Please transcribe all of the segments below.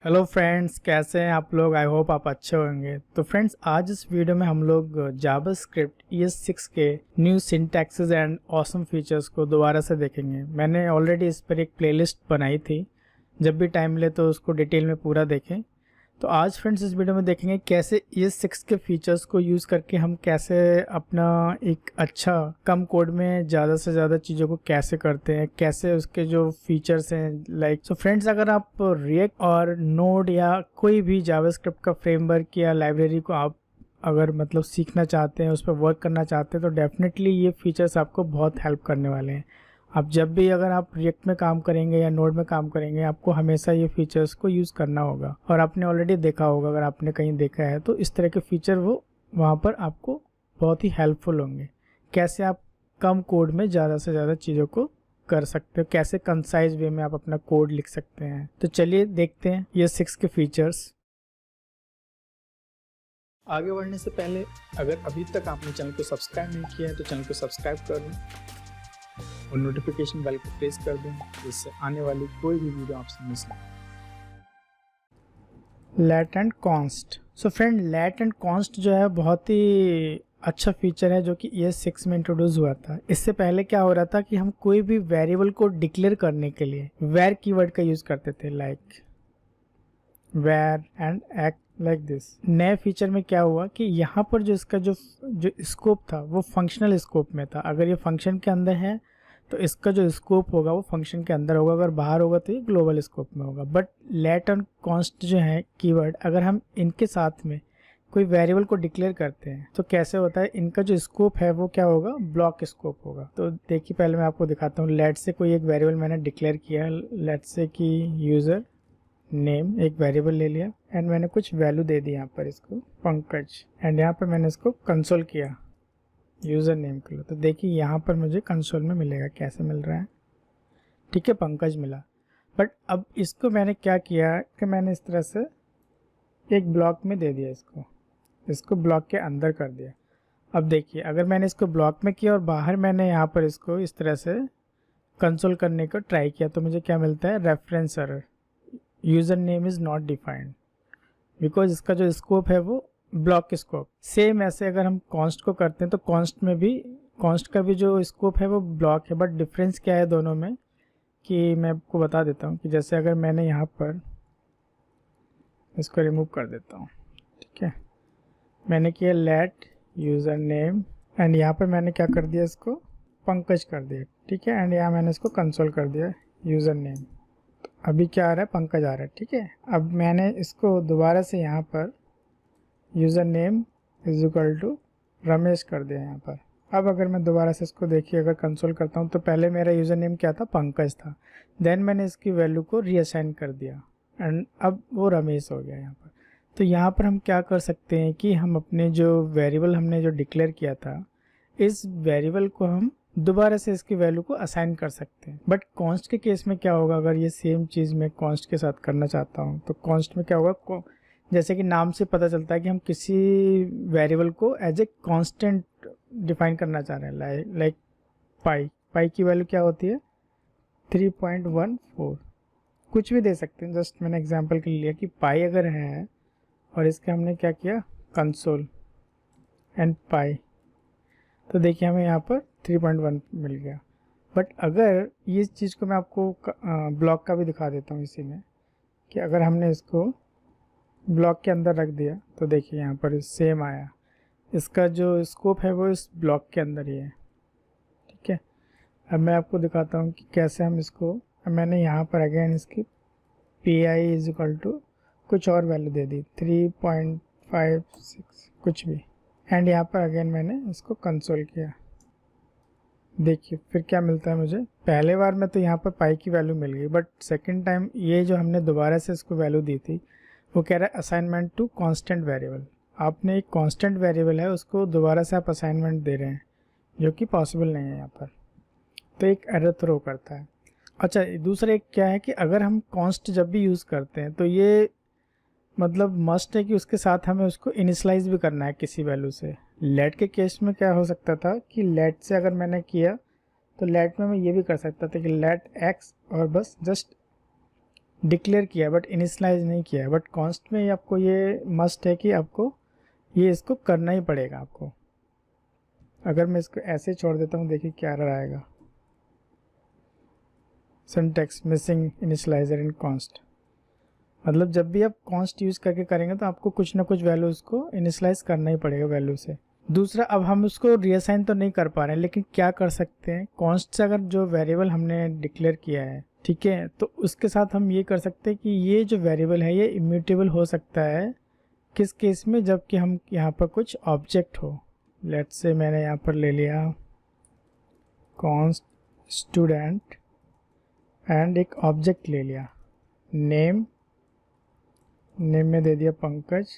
Hello friends, कैसे हैं आप लोग। आई होप आप अच्छे होंगे। तो फ्रेंड्स, आज इस वीडियो में हम लोग जावास्क्रिप्ट ES6 के new syntaxes and awesome features को दोबारा से देखेंगे। मैंने ऑलरेडी इस पर एक प्लेलिस्ट बनाई थी, जब भी टाइम मिले तो उसको डिटेल में पूरा देखें। तो आज फ्रेंड्स इस वीडियो में देखेंगे कैसे ES6 के फीचर्स को यूज़ करके हम कैसे अपना एक अच्छा कम कोड में ज़्यादा से ज़्यादा चीज़ों को कैसे करते हैं, कैसे उसके जो फीचर्स हैं लाइक। सो फ्रेंड्स, अगर आप रिएक्ट और नोड या कोई भी जावास्क्रिप्ट का फ्रेमवर्क या लाइब्रेरी को आप अगर मतलब सीखना चाहते हैं, उस पर वर्क करना चाहते हैं, तो डेफिनेटली ये फीचर्स आपको बहुत हेल्प करने वाले हैं। आप जब भी अगर आप रिएक्ट में काम करेंगे या नोड में काम करेंगे, आपको हमेशा ये फीचर्स को यूज़ करना होगा। और आपने ऑलरेडी देखा होगा, अगर आपने कहीं देखा है तो इस तरह के फीचर वो वहाँ पर आपको बहुत ही हेल्पफुल होंगे। कैसे आप कम कोड में ज़्यादा से ज़्यादा चीज़ों को कर सकते हो, कैसे कंसाइज वे में आप अपना कोड लिख सकते हैं। तो चलिए देखते हैं ये 6 के फीचर्स। आगे बढ़ने से पहले अगर अभी तक आपने चैनल को सब्सक्राइब नहीं किया है तो चैनल को सब्सक्राइब कर दें और नोटिफिकेशन बेल को प्रेस कर दें, जिससे आने वाली कोई भी वीडियो आपसे मिस ना हो। Let and const. So friend, let and const जो है बहुत ही अच्छा फीचर है जो कि ES6 में इंट्रोड्यूस हुआ था। इससे पहले क्या हो रहा था कि हम कोई भी वेरिएबल को डिक्लेयर करने के लिए वेर कीवर्ड का यूज करते थे, like var and act like this. नए फीचर में क्या हुआ कि यहाँ पर जो इसका जो स्कोप था वो फंक्शनल स्कोप में था। अगर ये फंक्शन के अंदर है तो इसका जो स्कोप होगा वो फंक्शन के अंदर होगा, अगर बाहर होगा तो ये ग्लोबल स्कोप में होगा। बट लेट एंड कॉन्स्ट जो है कीवर्ड, अगर हम इनके साथ में कोई वेरिएबल को डिक्लेयर करते हैं तो कैसे होता है, इनका जो स्कोप है वो क्या होगा, ब्लॉक स्कोप होगा। तो देखिए, पहले मैं आपको दिखाता हूँ। लेट से कोई एक वेरिएबल मैंने डिक्लेयर किया, लेट से कि यूज़र नेम एक वेरिएबल ले लिया एंड मैंने कुछ वैल्यू दे दी यहाँ पर इसको पंकज, एंड यहाँ पर मैंने इसको कंसोल किया यूज़र नेम के लिए। तो देखिए यहाँ पर मुझे कंसोल में मिलेगा, कैसे मिल रहा है, ठीक है, पंकज मिला। बट अब इसको मैंने क्या किया कि मैंने इस तरह से एक ब्लॉक में दे दिया, इसको ब्लॉक के अंदर कर दिया। अब देखिए, अगर मैंने इसको ब्लॉक में किया और बाहर मैंने यहाँ पर इसको इस तरह से कंसोल करने को ट्राई किया तो मुझे क्या मिलता है, reference error, user name is not defined, because इसका जो स्कोप है वो ब्लॉक स्कोप। सेम ऐसे अगर हम कॉन्स्ट को करते हैं तो कॉन्स्ट का भी जो स्कोप है वो ब्लॉक है। बट डिफरेंस क्या है दोनों में कि मैं आपको बता देता हूँ कि जैसे अगर मैंने यहाँ पर इसको रिमूव कर देता हूँ, ठीक है, मैंने किया लेट यूज़र नेम एंड यहाँ पर मैंने क्या कर दिया, इसको पंकज कर दिया, ठीक है, एंड यहाँ मैंने इसको कंसोल कर दिया यूज़र नेम। तो अभी क्या आ रहा है, पंकज आ रहा है, ठीक है। अब मैंने इसको दोबारा से यहाँ पर user name is equal to Ramesh कर दिया यहाँ पर। अब अगर मैं दोबारा से इसको देखिए अगर कंसोल करता हूँ तो पहले मेरा यूज़र नेम क्या था, पंकज था, देन मैंने इसकी वैल्यू को रीअसाइन कर दिया एंड अब वो रमेश हो गया यहाँ पर। तो यहाँ पर हम क्या कर सकते हैं कि हम अपने जो वेरिएबल हमने जो डिक्लेयर किया था, इस वेरिएबल को हम दोबारा से इसकी वैल्यू को असाइन कर सकते हैं। बट कॉन्स्ट के केस में क्या होगा, अगर ये सेम चीज़ मैं कॉन्स्ट के साथ करना चाहता हूँ तो कॉन्स्ट में क्या होगा, जैसे कि नाम से पता चलता है कि हम किसी वेरिएबल को एज ए कांस्टेंट डिफाइन करना चाह रहे हैं, लाइक पाई की वैल्यू क्या होती है, 3.14, कुछ भी दे सकते हैं। जस्ट मैंने एग्जांपल के लिए लिया कि पाई अगर है और इसके हमने क्या किया, कंसोल एंड पाई, तो देखिए हमें यहाँ पर 3.1 मिल गया। बट अगर ये चीज़ को मैं आपको ब्लॉक का भी दिखा देता हूँ इसी में, कि अगर हमने इसको ब्लॉक के अंदर रख दिया तो देखिए यहाँ पर सेम आया, इसका जो स्कोप है वो इस ब्लॉक के अंदर ही है, ठीक है। अब मैं आपको दिखाता हूँ कि कैसे हम इसको, मैंने यहाँ पर अगेन इसकी PI इज इक्वल टू कुछ और वैल्यू दे दी, 3.56 कुछ भी, एंड यहाँ पर अगेन मैंने इसको कंसोल किया। देखिए फिर क्या मिलता है मुझे, पहले बार में तो यहाँ पर पाई की वैल्यू मिल गई, बट सेकेंड टाइम ये जो हमने दोबारा से इसको वैल्यू दी थी वो कह रहा है असाइनमेंट टू कांस्टेंट वेरिएबल। आपने एक कांस्टेंट वेरिएबल है उसको दोबारा से आप असाइनमेंट दे रहे हैं, जो कि पॉसिबल नहीं है यहाँ पर, तो एक एरर थ्रो करता है। अच्छा, दूसरा एक क्या है कि अगर हम कॉन्स्ट जब भी यूज़ करते हैं तो ये मतलब मस्ट है कि उसके साथ हमें उसको इनिशलाइज भी करना है किसी वैल्यू से। लेट के केस में क्या हो सकता था कि लेट से अगर मैंने किया तो लेट में मैं ये भी कर सकता था कि लेट एक्स और बस जस्ट डिक्लेयर किया बट इनिशलाइज नहीं किया है, बट कॉन्स्ट में आपको ये मस्ट है कि आपको ये इसको करना ही पड़ेगा आपको। अगर मैं इसको ऐसे छोड़ देता हूँ, देखिए क्या आएगा, सिंटैक्स मिसिंग इनिशियलाइजर इन कॉन्स्ट। मतलब जब भी आप कॉन्स्ट यूज़ करके करेंगे तो आपको कुछ ना कुछ वैल्यू उसको इनिशियलाइज करना ही पड़ेगा वैल्यू से। दूसरा, अब हम उसको रीअसाइन तो नहीं कर पा रहे हैं, लेकिन क्या कर सकते हैं, कॉन्स्ट से अगर जो वेरिएबल हमने डिक्लेयर किया है, ठीक है, तो उसके साथ हम ये कर सकते हैं कि ये जो वेरिएबल है ये इम्यूटेबल हो सकता है। किस केस में, जबकि हम यहाँ पर कुछ ऑब्जेक्ट हो। लेट्स से मैंने यहाँ पर ले लिया कॉन्स्ट स्टूडेंट एंड एक ऑब्जेक्ट ले लिया नेम में दे दिया Pankaj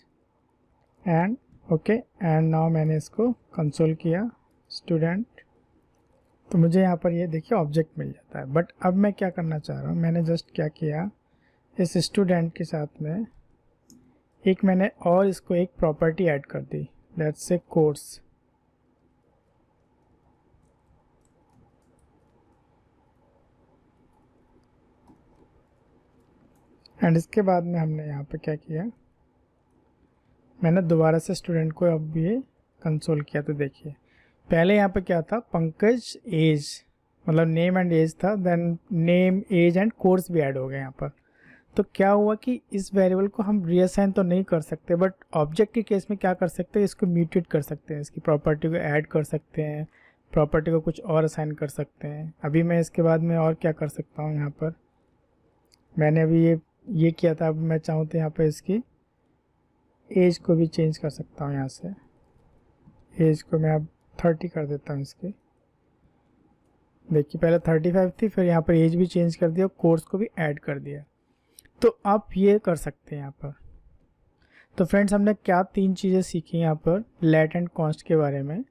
and okay, and now मैंने इसको कंसोल किया स्टूडेंट, तो मुझे यहाँ पर ये देखिए ऑब्जेक्ट मिल जाता है। बट अब मैं क्या करना चाह रहा हूँ, मैंने जस्ट क्या किया, इस स्टूडेंट के साथ में एक मैंने और इसको एक प्रॉपर्टी ऐड कर दी, लेट्स से कोर्स। एंड इसके बाद में हमने यहाँ पे क्या किया, मैंने दोबारा से स्टूडेंट को अब ये कंसोल किया। तो देखिए पहले यहाँ पे क्या था, पंकज एज, मतलब नेम एंड एज था, then name age and course भी ऐड हो गए यहाँ पर। तो क्या हुआ कि इस वेरिएबल को हम रीअसाइन तो नहीं कर सकते, बट ऑब्जेक्ट के केस में क्या कर सकते हैं, इसको म्यूटेट कर सकते हैं, इसकी प्रॉपर्टी को ऐड कर सकते हैं, प्रॉपर्टी को कुछ और असाइन कर सकते हैं। अभी मैं इसके बाद में और क्या कर सकता हूँ, यहाँ पर मैंने अभी ये किया था, अब मैं चाहूँ तो यहाँ पर इसकी एज को भी चेंज कर सकता हूँ। यहाँ से एज को मैं अब 30 कर देता हूँ इसकी। देखिए पहले 35 थी, फिर यहाँ पर एज भी चेंज कर दिया, कोर्स को भी ऐड कर दिया। तो आप ये कर सकते हैं यहाँ पर। तो फ्रेंड्स हमने क्या 3 चीज़ें सीखी यहाँ पर लेट एंड कॉन्स्ट के बारे में।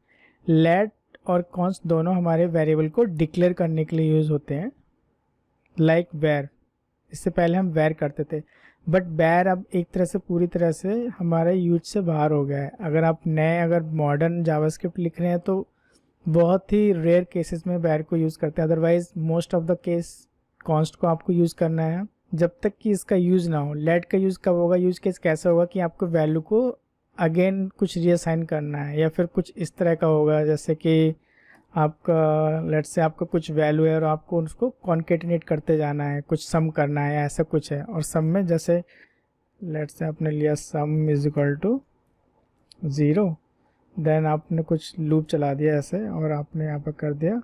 लेट और कॉन्स्ट दोनों हमारे वेरिएबल को डिक्लेयर करने के लिए यूज़ होते हैं, लाइक वेर। इससे पहले हम वेर करते थे, बट वेर अब एक तरह से पूरी तरह से हमारे यूज से बाहर हो गया है। अगर आप अगर मॉडर्न जावास्क्रिप्ट लिख रहे हैं तो बहुत ही रेयर केसेस में वेर को यूज़ करते हैं, otherwise most of the case const को आपको यूज़ करना है जब तक कि इसका यूज़ ना हो। लेट का यूज़ कब होगा, यूज़ केस कैसे होगा कि आपको वैल्यू को अगेन कुछ रीअसाइन करना है, या फिर कुछ इस तरह का होगा जैसे कि आपका लेट से आपका कुछ वैल्यू है और आपको उसको कॉन्केटिनेट करते जाना है, कुछ सम करना है, ऐसा कुछ है। और सम में जैसे लेट से आपने लिया sum is equal to 0, then आपने कुछ लूप चला दिया ऐसे, और आपने यहाँ पर कर दिया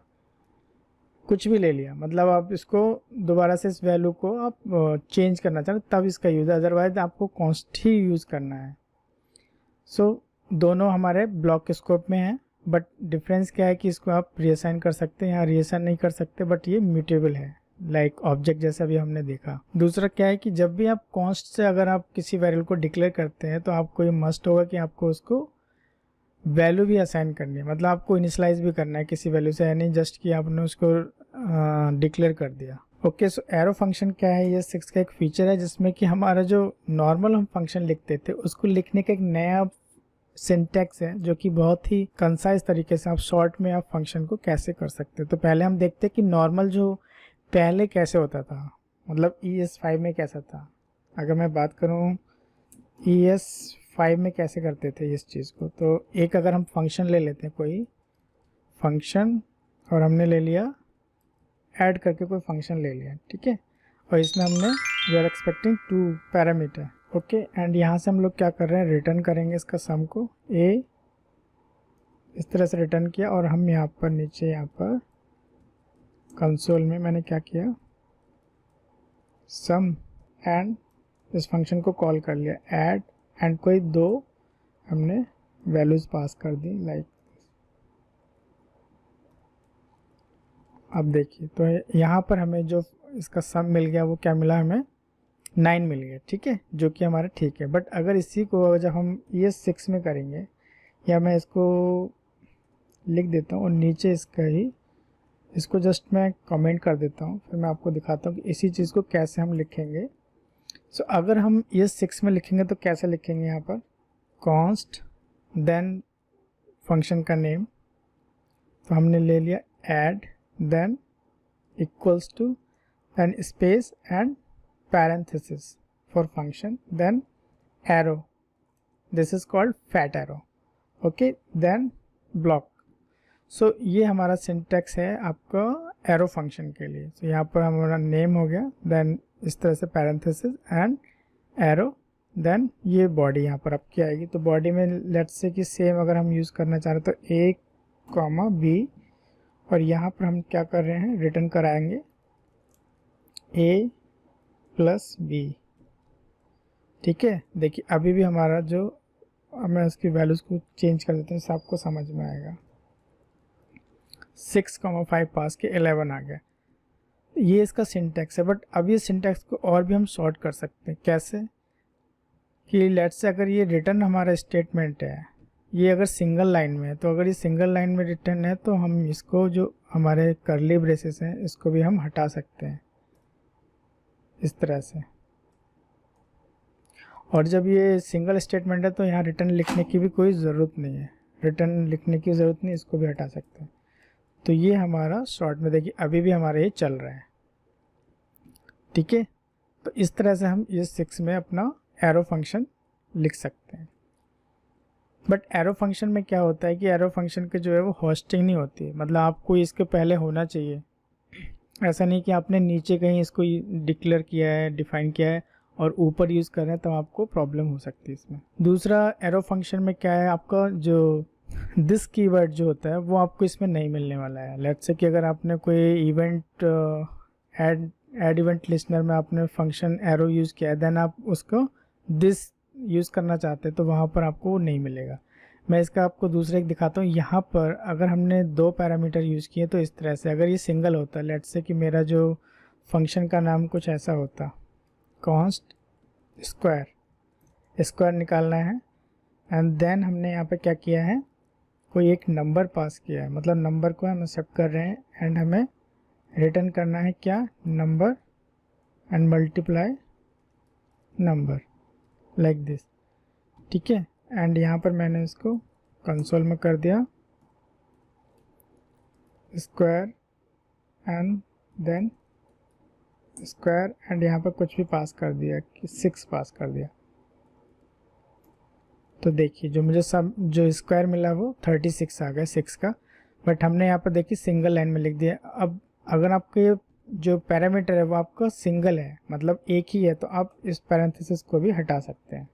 कुछ भी ले लिया, मतलब आप इसको दोबारा से इस वैल्यू को आप चेंज करना चाहते तब इसका यूज़ है, अदरवाइज आपको कॉन्स्ट ही यूज़ करना है। सो दोनों हमारे ब्लॉक स्कोप में है, बट डिफरेंस क्या है कि इसको आप रीअसाइन कर सकते हैं, यहाँ रीअसाइन नहीं कर सकते, बट ये म्यूटेबल है लाइक ऑब्जेक्ट जैसे अभी हमने देखा। दूसरा क्या है कि जब भी आप कॉन्स्ट से अगर आप किसी वेरिएबल को डिक्लेयर करते हैं तो आपको ये मस्ट होगा कि आपको उसको वैल्यू भी असाइन करनी है, मतलब आपको इनिशलाइज भी करना है किसी वैल्यू से, यानी जस्ट कि आपने उसको डिक्लेयर कर दिया। ओके, सो एरो फंक्शन क्या है, ये 6 का एक फीचर है जिसमें कि हमारा जो नॉर्मल हम फंक्शन लिखते थे उसको लिखने का एक नया सिंटैक्स है जो कि बहुत ही कंसाइज तरीके से आप शॉर्ट में आप फंक्शन को कैसे कर सकते हैं। तो पहले हम देखते हैं कि नॉर्मल जो पहले कैसे होता था, मतलब ES5 में कैसा था। अगर मैं बात करूँ ES5 में कैसे करते थे इस चीज़ को, तो एक अगर हम फंक्शन ले लेते हैं, कोई फंक्शन, और हमने ले लिया ऐड करके कोई फंक्शन ले लिया, ठीक है, और इसमें हमने we are expecting 2 parameter, okay, and यहाँ से हम लोग क्या कर रहे हैं, रिटर्न करेंगे इसका सम को a, इस तरह से रिटर्न किया, और हम यहाँ पर नीचे यहाँ पर कंसोल में मैंने क्या किया, सम एंड इस फंक्शन को कॉल कर लिया ऐड, एंड कोई 2 हमने वैल्यूज़ पास कर दी लाइक। अब देखिए तो यहाँ पर हमें जो इसका सम मिल गया वो क्या मिला, हमें 9 मिल गया, ठीक है, जो कि हमारा ठीक है। बट अगर इसी को जब हम ये 6 में करेंगे, या मैं इसको लिख देता हूँ और नीचे इसको जस्ट मैं कमेंट कर देता हूँ, फिर मैं आपको दिखाता हूँ कि इसी चीज़ को कैसे हम लिखेंगे। सो अगर हम ये 6 में लिखेंगे तो कैसे लिखेंगे, यहाँ पर कॉन्स्ट देन फंक्शन का नेम, तो हमने ले लिया add then equals to then space and parenthesis for function, then arrow, this is called fat arrow, okay, then block. सो ये हमारा सिंटेक्स है आपका एरो फंक्शन के लिए. तो यहाँ पर हमारा नेम हो गया, देन इस तरह से पैरेंथेसिस एंड एरो, देन ये बॉडी यहाँ पर आपकी आएगी. तो बॉडी में लेट्स से कि सेम अगर हम यूज़ करना चाह रहे हैं तो ए कॉमा बी, और यहाँ पर हम क्या कर रहे हैं, रिटर्न कराएंगे ए प्लस बी. ठीक है, देखिए अभी भी हमारा जो, मैं उसकी वैल्यूज़ को चेंज कर देता हूँ, इससे आपको समझ में आएगा. 6,5 पास के 11 आ गया. ये इसका सिंटैक्स है. बट अब ये सिंटैक्स को और भी हम शॉर्ट कर सकते हैं. कैसे कि लेट्स से अगर ये रिटर्न हमारा स्टेटमेंट है, ये अगर सिंगल लाइन में है, तो अगर ये सिंगल लाइन में रिटर्न है तो हम इसको, जो हमारे कर्ली ब्रेसेस हैं, इसको भी हम हटा सकते हैं इस तरह से. और जब ये सिंगल स्टेटमेंट है तो यहाँ रिटर्न लिखने की भी कोई ज़रूरत नहीं है, रिटर्न लिखने की ज़रूरत नहीं, इसको भी हटा सकते हैं. तो ये हमारा शॉर्ट में देखिए अभी भी हमारा ये चल रहा है. ठीक है, तो इस तरह से हम ये 6 में अपना एरो फंक्शन लिख सकते हैं. बट एरो फंक्शन में क्या होता है कि एरो फंक्शन के जो है वो होस्टिंग नहीं होती है. मतलब आपको इसके पहले होना चाहिए. ऐसा नहीं कि आपने नीचे कहीं इसको डिक्लेयर किया है, डिफाइन किया है और ऊपर यूज़ कर रहे हैं, तो आपको प्रॉब्लम हो सकती है इसमें. दूसरा एरो फंक्शन में क्या है, आपका जो दिस कीवर्ड जो होता है वो आपको इसमें नहीं मिलने वाला है. लेट्स से कि अगर आपने कोई इवेंट ऐड इवेंट लिस्टनर में आपने फंक्शन एरो यूज़ किया है, देन आप उसको दिस यूज़ करना चाहते हैं तो वहाँ पर आपको वो नहीं मिलेगा. मैं इसका आपको दूसरा एक दिखाता हूँ. यहाँ पर अगर हमने 2 पैरामीटर यूज़ किए तो इस तरह से, अगर ये सिंगल होता, लेट्स से कि मेरा जो फंक्शन का नाम कुछ ऐसा होता, कॉन्स्ट स्क्वायर निकालना है, एंड देन हमने यहाँ पे क्या किया है, कोई एक नंबर पास किया है, मतलब नंबर को हम एक्सेप्ट कर रहे हैं, एंड हमें रिटर्न करना है क्या, number and multiply number, like this. ठीक है, एंड यहाँ पर मैंने इसको कंसोल में कर दिया square and then square, and यहाँ पर कुछ भी पास कर दिया कि 6 पास कर दिया. तो देखिए जो मुझे सब जो स्क्वायर मिला वो 36 आ गया 6 का. बट हमने यहाँ पर देखिए सिंगल लाइन में लिख दिया. अब अगर आपके जो पैरामीटर है वो आपका सिंगल है, मतलब एक ही है, तो आप इस पैरेंथेसिस को भी हटा सकते हैं.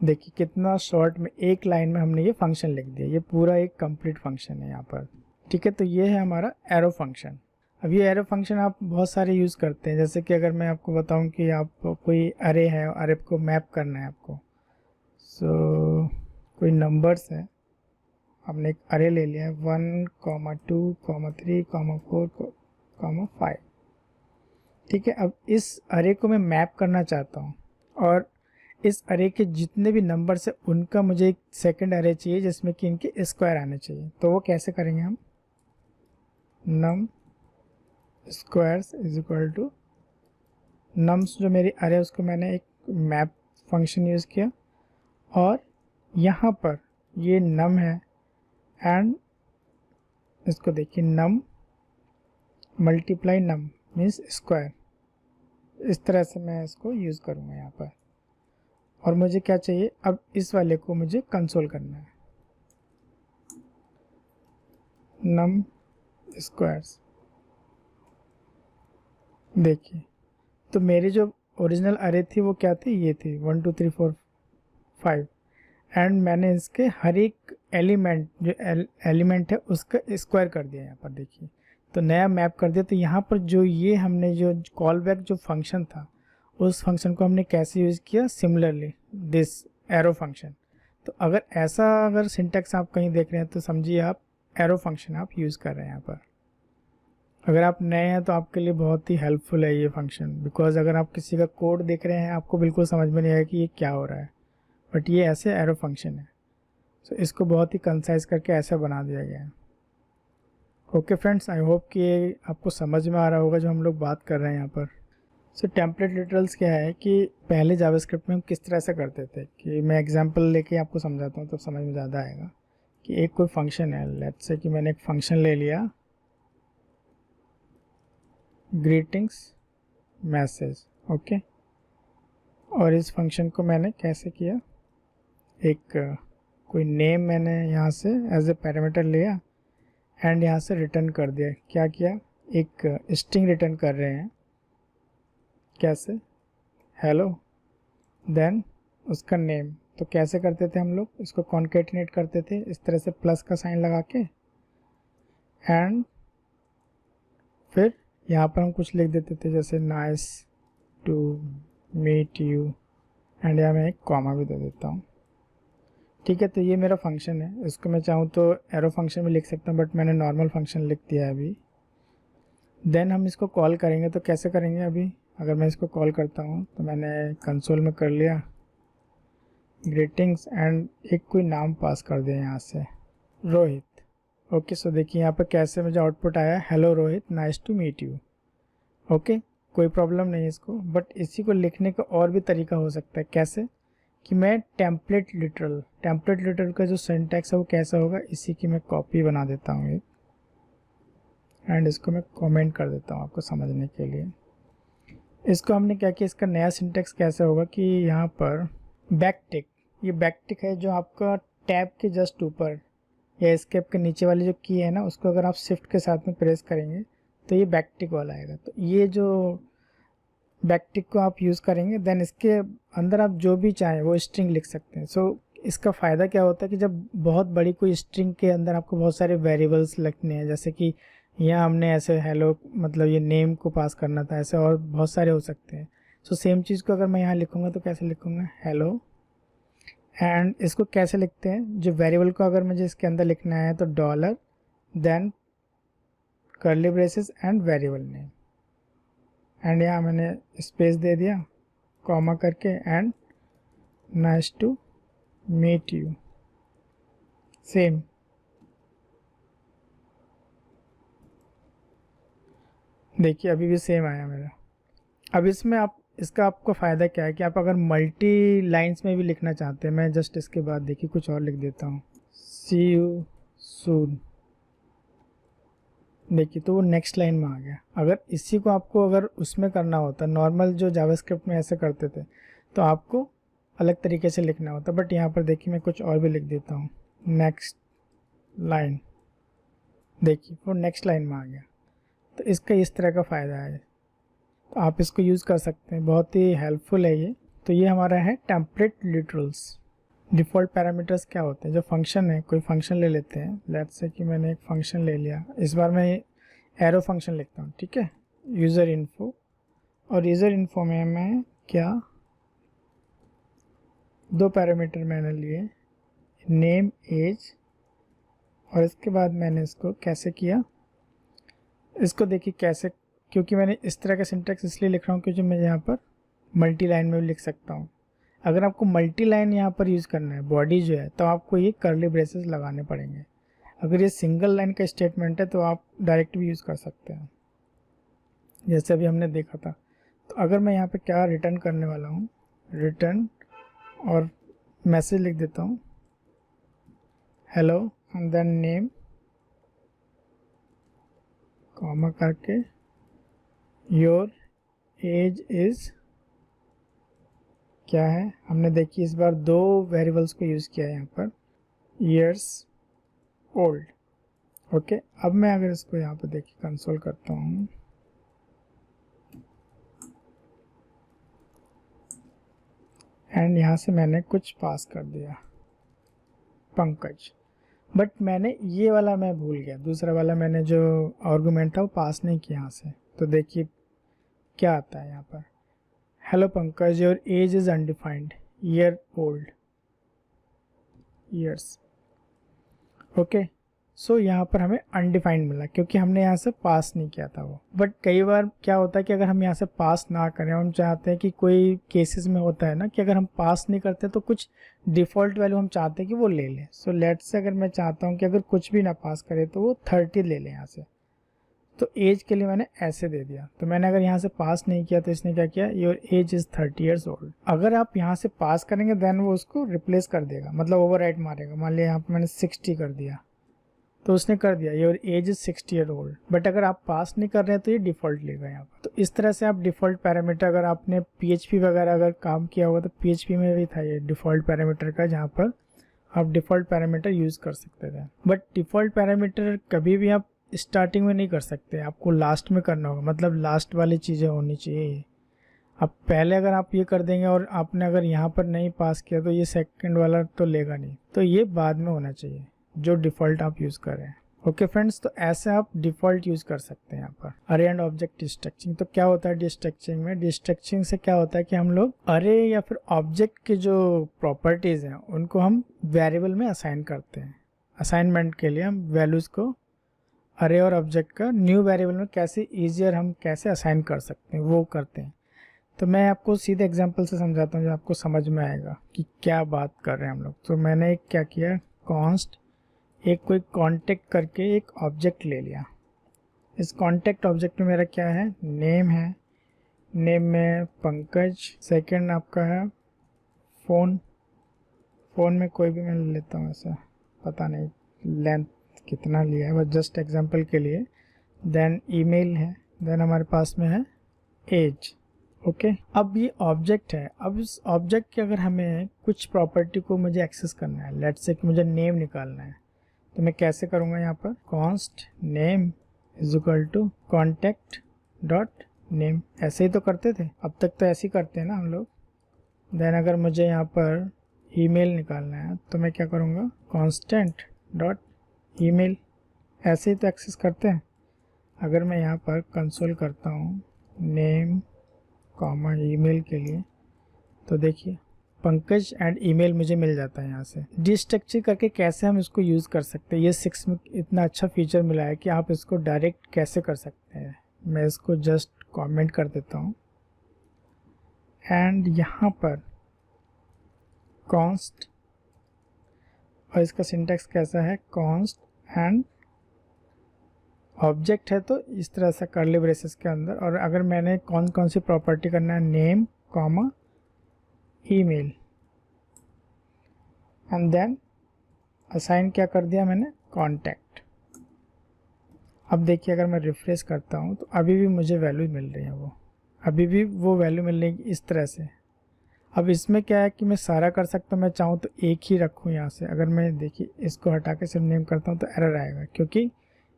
देखिए कितना शॉर्ट में एक लाइन में हमने ये फंक्शन लिख दिया. ये पूरा एक कंप्लीट फंक्शन है यहाँ पर. ठीक है, तो ये है हमारा एरो फंक्शन. अब ये एरो फंक्शन आप बहुत सारे यूज़ करते हैं. जैसे कि अगर मैं आपको बताऊँ कि आप कोई अरे है, अरे को मैप करना है आपको. सो कोई नंबर्स है, हमने एक अरे ले लिया है 1, 2, 3, 4, 5. ठीक है, अब इस अरे को मैं मैप करना चाहता हूँ, और इस अरे के जितने भी नंबर्स है उनका मुझे एक सेकंड अरे चाहिए जिसमें कि इनके स्क्वायर आने चाहिए. तो वो कैसे करेंगे हम, num squares is equal to nums, जो मेरी अरे उसको मैंने एक मैप फंक्शन यूज़ किया, और यहाँ पर ये नम है, एंड इसको देखिए नम मल्टीप्लाई नम मीन्स स्क्वायर. इस तरह से मैं इसको यूज़ करूँगा यहाँ पर. और मुझे क्या चाहिए, अब इस वाले को मुझे कंसोल करना है, नम स्क्वायर्स. देखिए तो मेरी जो ओरिजिनल अरे थी वो क्या थी, ये थी 1, 2, 3, 4, 5, एंड मैंने इसके हर एक एलिमेंट जो एलिमेंट है उसका स्क्वायर कर दिया यहाँ पर. देखिए तो नया मैप कर दिया. तो यहाँ पर जो ये हमने जो कॉल बैक जो फंक्शन था, उस फंक्शन को हमने कैसे यूज़ किया, सिमिलरली दिस एरो फंक्शन. तो अगर ऐसा अगर सिंटैक्स आप कहीं देख रहे हैं तो समझिए आप एरो फंक्शन आप यूज़ कर रहे हैं यहाँ पर. अगर आप नए हैं तो आपके लिए बहुत ही हेल्पफुल है ये फंक्शन, बिकॉज अगर आप किसी का कोड देख रहे हैं आपको बिल्कुल समझ में नहीं आएगा कि ये क्या हो रहा है, बट ये ऐसे एरो फंक्शन है. सो इसको बहुत ही कंसाइज करके ऐसा बना दिया गया है. ओके फ्रेंड्स, आई होप कि ये आपको समझ में आ रहा होगा जो हम लोग बात कर रहे हैं यहाँ पर. सो टेम्पलेट लिटरल्स क्या है कि पहले जावास्क्रिप्ट में हम किस तरह से करते थे, कि मैं एग्जांपल लेके आपको समझाता हूँ तो समझ में ज़्यादा आएगा. कि एक कोई फंक्शन है, लेट्स से कि मैंने एक फंक्शन ले लिया ग्रीटिंग्स मैसेज, ओके। और इस फंक्शन को मैंने कैसे किया, एक कोई नेम मैंने यहाँ से एज ए पैरामीटर लिया एंड यहाँ से रिटर्न कर दिया। क्या किया, एक स्ट्रिंग रिटर्न कर रहे हैं, कैसे, हेलो, देन उसका नेम। तो कैसे करते थे हम लोग, इसको कॉन्केटिनेट करते थे इस तरह से प्लस का साइन लगा के, एंड फिर यहाँ पर हम कुछ लिख देते थे जैसे nice to meet you, and यहाँ मैं एक कॉमा भी दे देता हूँ। ठीक है, तो ये मेरा फंक्शन है, इसको मैं चाहूँ तो एरो फंक्शन भी लिख सकता हूँ, बट मैंने नॉर्मल फंक्शन लिख दिया है अभी। देन हम इसको कॉल करेंगे, तो कैसे करेंगे, अभी अगर मैं इसको कॉल करता हूँ तो मैंने कंसोल में कर लिया ग्रीटिंग्स एंड एक कोई नाम पास कर दिया यहाँ से, रोहित। ओके, सो देखिए यहाँ पर कैसे मुझे आउटपुट आया, hello Rohit, nice to meet you. Okay, कोई प्रॉब्लम नहीं है इसको, बट इसी को लिखने का और भी तरीका हो सकता है। कैसे कि मैं टेम्पलेट लिटरल का जो सिंटैक्स है वो कैसा होगा, इसी की मैं कॉपी बना देता हूँ एक, एंड इसको मैं कमेंट कर देता हूँ आपको समझने के लिए। इसको हमने क्या किया, इसका नया सिंटैक्स कैसे होगा कि यहाँ पर बैकटिक, ये बैकटिक है जो आपका टैब के जस्ट ऊपर या एस्केप के नीचे वाली जो की है ना, उसको अगर आप शिफ्ट के साथ में प्रेस करेंगे तो ये बैकटिक वाला आएगा। तो ये जो बैकटिक को आप यूज़ करेंगे, देन इसके अंदर आप जो भी चाहें वो स्ट्रिंग लिख सकते हैं। सो इसका फ़ायदा क्या होता है कि जब बहुत बड़ी कोई स्ट्रिंग के अंदर आपको बहुत सारे वेरिएबल्स लिखने हैं, जैसे कि यहाँ हमने ऐसे हेलो मतलब ये नेम को पास करना था, ऐसे और बहुत सारे हो सकते हैं। सो सेम चीज़ को अगर मैं यहाँ लिखूँगा तो कैसे लिखूँगा, हेलो, एंड इसको कैसे लिखते हैं, जो वेरिएबल को अगर मुझे इसके अंदर लिखना है तो dollar, then curly braces and variable name, and यहाँ मैंने स्पेस दे दिया कॉमा करके, and nice to meet you, same. देखिए अभी भी सेम आया मेरा। अब इसमें आप इसका आपको फ़ायदा क्या है कि आप अगर मल्टी लाइंस में भी लिखना चाहते हैं, मैं जस्ट इसके बाद देखिए कुछ और लिख देता हूँ, सी यू सून। देखिए तो वो नेक्स्ट लाइन में आ गया। अगर इसी को आपको अगर उसमें करना होता, नॉर्मल जो जावास्क्रिप्ट में ऐसे करते थे, तो आपको अलग तरीके से लिखना होता, बट यहाँ पर देखिए मैं कुछ और भी लिख देता हूँ, नेक्स्ट लाइन। देखिए वो नेक्स्ट लाइन में आ गया। तो इसका इस तरह का फ़ायदा है, तो आप इसको यूज़ कर सकते हैं, बहुत ही हेल्पफुल है ये। तो ये हमारा है टेम्पलेट लिटरल्स। डिफ़ॉल्ट पैरामीटर्स क्या होते हैं, जो फंक्शन है, कोई फंक्शन ले लेते हैं, लेट्स से कि मैंने एक फंक्शन ले लिया, इस बार मैं एरो फंक्शन लिखता हूँ, ठीक है, यूज़र इन्फो। और यूज़र इन्फो में मैं क्या, दो पैरामीटर मैंने लिए, नेम, एज, और इसके बाद मैंने इसको कैसे किया, इसको देखिए कैसे, क्योंकि मैंने इस तरह का सिंटैक्स इसलिए लिख रहा हूँ क्योंकि मैं यहाँ पर मल्टी लाइन में भी लिख सकता हूँ। अगर आपको मल्टी लाइन यहाँ पर यूज़ करना है, बॉडी जो है, तो आपको ये कर्ली ब्रेसेस लगाने पड़ेंगे। अगर ये सिंगल लाइन का स्टेटमेंट है तो आप डायरेक्ट भी यूज़ कर सकते हैं, जैसे अभी हमने देखा था। तो अगर मैं यहाँ पे क्या रिटर्न करने वाला हूँ, रिटर्न और मैसेज लिख देता हूँ, hello and then name, comma करके, योर एज इज़ क्या है, हमने देखिए इस बार दो वेरिएबल्स को यूज़ किया है यहाँ पर, ईयर्स ओल्ड। ओके, अब मैं अगर इसको यहाँ पर देखिए कंसोल करता हूँ, एंड यहाँ से मैंने कुछ पास कर दिया, पंकज, बट मैंने ये वाला मैं भूल गया, दूसरा वाला मैंने जो आर्गुमेंट था वो पास नहीं किया यहाँ से। तो देखिए क्या आता है यहाँ पर, hello Pankaj, your age is undefined, year old, years. Okay, so यहाँ पर हमें अनडिफाइंड मिला क्योंकि हमने यहाँ से पास नहीं किया था वो। बट कई बार क्या होता है कि अगर हम यहाँ से पास ना करें, हम चाहते हैं कि कोई केसेस में होता है ना कि अगर हम पास नहीं करते तो कुछ डिफ़ॉल्ट वैल्यू हम चाहते हैं कि वो ले लें। सो लेट्स से अगर मैं चाहता हूँ कि अगर कुछ भी ना पास करे तो वो 30 ले लें यहाँ से, तो एज के लिए मैंने ऐसे दे दिया। तो मैंने अगर यहाँ से पास नहीं किया तो इसने क्या किया, your age is 30 years old. अगर आप यहाँ से पास करेंगे देन वो उसको रिप्लेस कर देगा, मतलब ओवरराइट मारेगा। मान लिया यहाँ पर मैंने 60 कर दिया, तो उसने कर दिया your age is 60 year old, but अगर आप पास नहीं कर रहे हैं तो ये डिफ़ॉल्ट लेगा यहाँ पर। तो इस तरह से आप डिफ़ॉल्ट पैरामीटर, अगर आपने PHP वगैरह अगर काम किया होगा तो PHP में भी था ये डिफ़ॉल्ट पैरामीटर का, जहाँ पर आप डिफ़ॉल्ट पैरामीटर यूज़ कर सकते थे। बट डिफ़ॉल्ट पैरामीटर कभी भी आप स्टार्टिंग में नहीं कर सकते, आपको लास्ट में करना होगा, मतलब लास्ट वाली चीज़ें होनी चाहिए। अब पहले अगर आप ये कर देंगे और आपने अगर यहाँ पर नहीं पास किया तो ये सेकंड वाला तो लेगा नहीं, तो ये बाद में होना चाहिए जो डिफ़ॉल्ट आप यूज़ कर रहे हैं। ओके फ्रेंड्स, तो ऐसे आप डिफ़ॉल्ट यूज़ कर सकते हैं यहाँ पर। अरे एंड ऑब्जेक्ट डिस्ट्रक्चरिंग, तो क्या होता है डिस्ट्रक्चरिंग में? डिस्ट्रक्चरिंग से क्या होता है कि हम लोग अरे या फिर ऑब्जेक्ट के जो प्रॉपर्टीज़ हैं उनको हम वेरिएबल में असाइन करते हैं। असाइनमेंट के लिए हम वैल्यूज़ को अरे और ऑब्जेक्ट का न्यू वेरिएबल में कैसे ईजियर हम कैसे असाइन कर सकते हैं वो करते हैं। तो मैं आपको सीधे एग्जांपल से समझाता हूँ जो आपको समझ में आएगा कि क्या बात कर रहे हैं हम लोग। तो मैंने एक क्या किया, कॉन्स्ट एक कोई कांटेक्ट करके एक ऑब्जेक्ट ले लिया। इस कांटेक्ट ऑब्जेक्ट में मेरा क्या है, नेम है, नेम में पंकज, सेकंड आपका है फ़ोन, फ़ोन में कोई भी मैं ले लेता हूँ, ऐसा पता नहीं लेंथ कितना लिया है, बस जस्ट एग्जांपल के लिए। देन ईमेल है, देन हमारे पास में है एज। ओके, अब ये ऑब्जेक्ट है। अब इस ऑब्जेक्ट के अगर हमें कुछ प्रॉपर्टी को मुझे एक्सेस करना है, लेट्स से कि मुझे नेम निकालना है, तो मैं कैसे करूँगा यहाँ पर, const name is equal to contact dot name. ऐसे ही तो करते थे, अब तक तो ऐसे ही करते हैं ना हम लोग। देन अगर मुझे यहाँ पर ईमेल निकालना है तो मैं क्या करूँगा, कॉन्स्टेंट डॉट ईमेल। ऐसे ही तो एक्सेस करते हैं। अगर मैं यहाँ पर कंसोल करता हूँ नेम कॉमा ईमेल के लिए, तो देखिए पंकज एंड ईमेल मुझे मिल जाता है यहाँ से। डिस्ट्रक्चर करके कैसे हम इसको यूज़ कर सकते हैं, ये 6 में इतना अच्छा फीचर मिला है कि आप इसको डायरेक्ट कैसे कर सकते हैं। मैं इसको जस्ट कमेंट कर देता हूँ एंड यहाँ पर कॉन्स्ट, और इसका सिंटैक्स कैसा है, कॉन्स्ट एंड ऑब्जेक्ट है तो इस तरह से कर्ली ब्रेसेस के अंदर। और अगर मैंने कौन कौन सी प्रॉपर्टी करना है, name comma email, and then assign क्या कर दिया मैंने, कॉन्टैक्ट। अब देखिए अगर मैं रिफ्रेश करता हूँ तो अभी भी मुझे वैल्यू मिल रही है, वो अभी भी वो वैल्यू मिल रही है इस तरह से। अब इसमें क्या है कि मैं सारा कर सकता हूँ, मैं चाहूँ तो एक ही रखूँ यहाँ से। अगर मैं देखिए इसको हटा के सिर्फ नेम करता हूँ तो एरर आएगा क्योंकि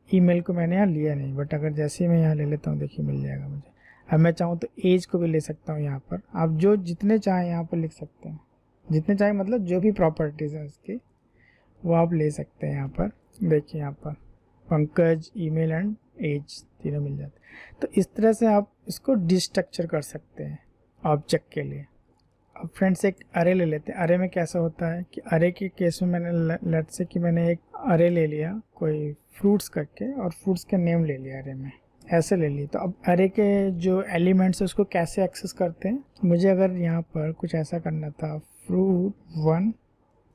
ईमेल को मैंने यहाँ लिया नहीं। बट अगर जैसे ही मैं यहाँ ले लेता हूँ देखिए मिल जाएगा मुझे। अब मैं चाहूँ तो एज को भी ले सकता हूँ यहाँ पर, आप जो जितने चाहें यहाँ पर लिख सकते हैं, जितने चाहें मतलब जो भी प्रॉपर्टीज़ हैं उसकी वो आप ले सकते हैं यहाँ पर। देखिए यहाँ पर पंकज, ईमेल एंड एज तीनों मिल जाते हैं। तो इस तरह से आप इसको डिस्ट्रक्चर कर सकते हैं ऑब्जेक्ट के लिए। अब फ्रेंड्स एक अरे ले लेते हैं। अरे में कैसा होता है कि अरे के केस में मैंने लेट से कि मैंने एक अरे ले लिया कोई फ्रूट्स करके और फ्रूट्स के नेम ले लिया अरे में, ऐसे ले ली। तो अब अरे के जो एलिमेंट्स है उसको कैसे एक्सेस करते हैं, मुझे अगर यहाँ पर कुछ ऐसा करना था, फ्रूट 1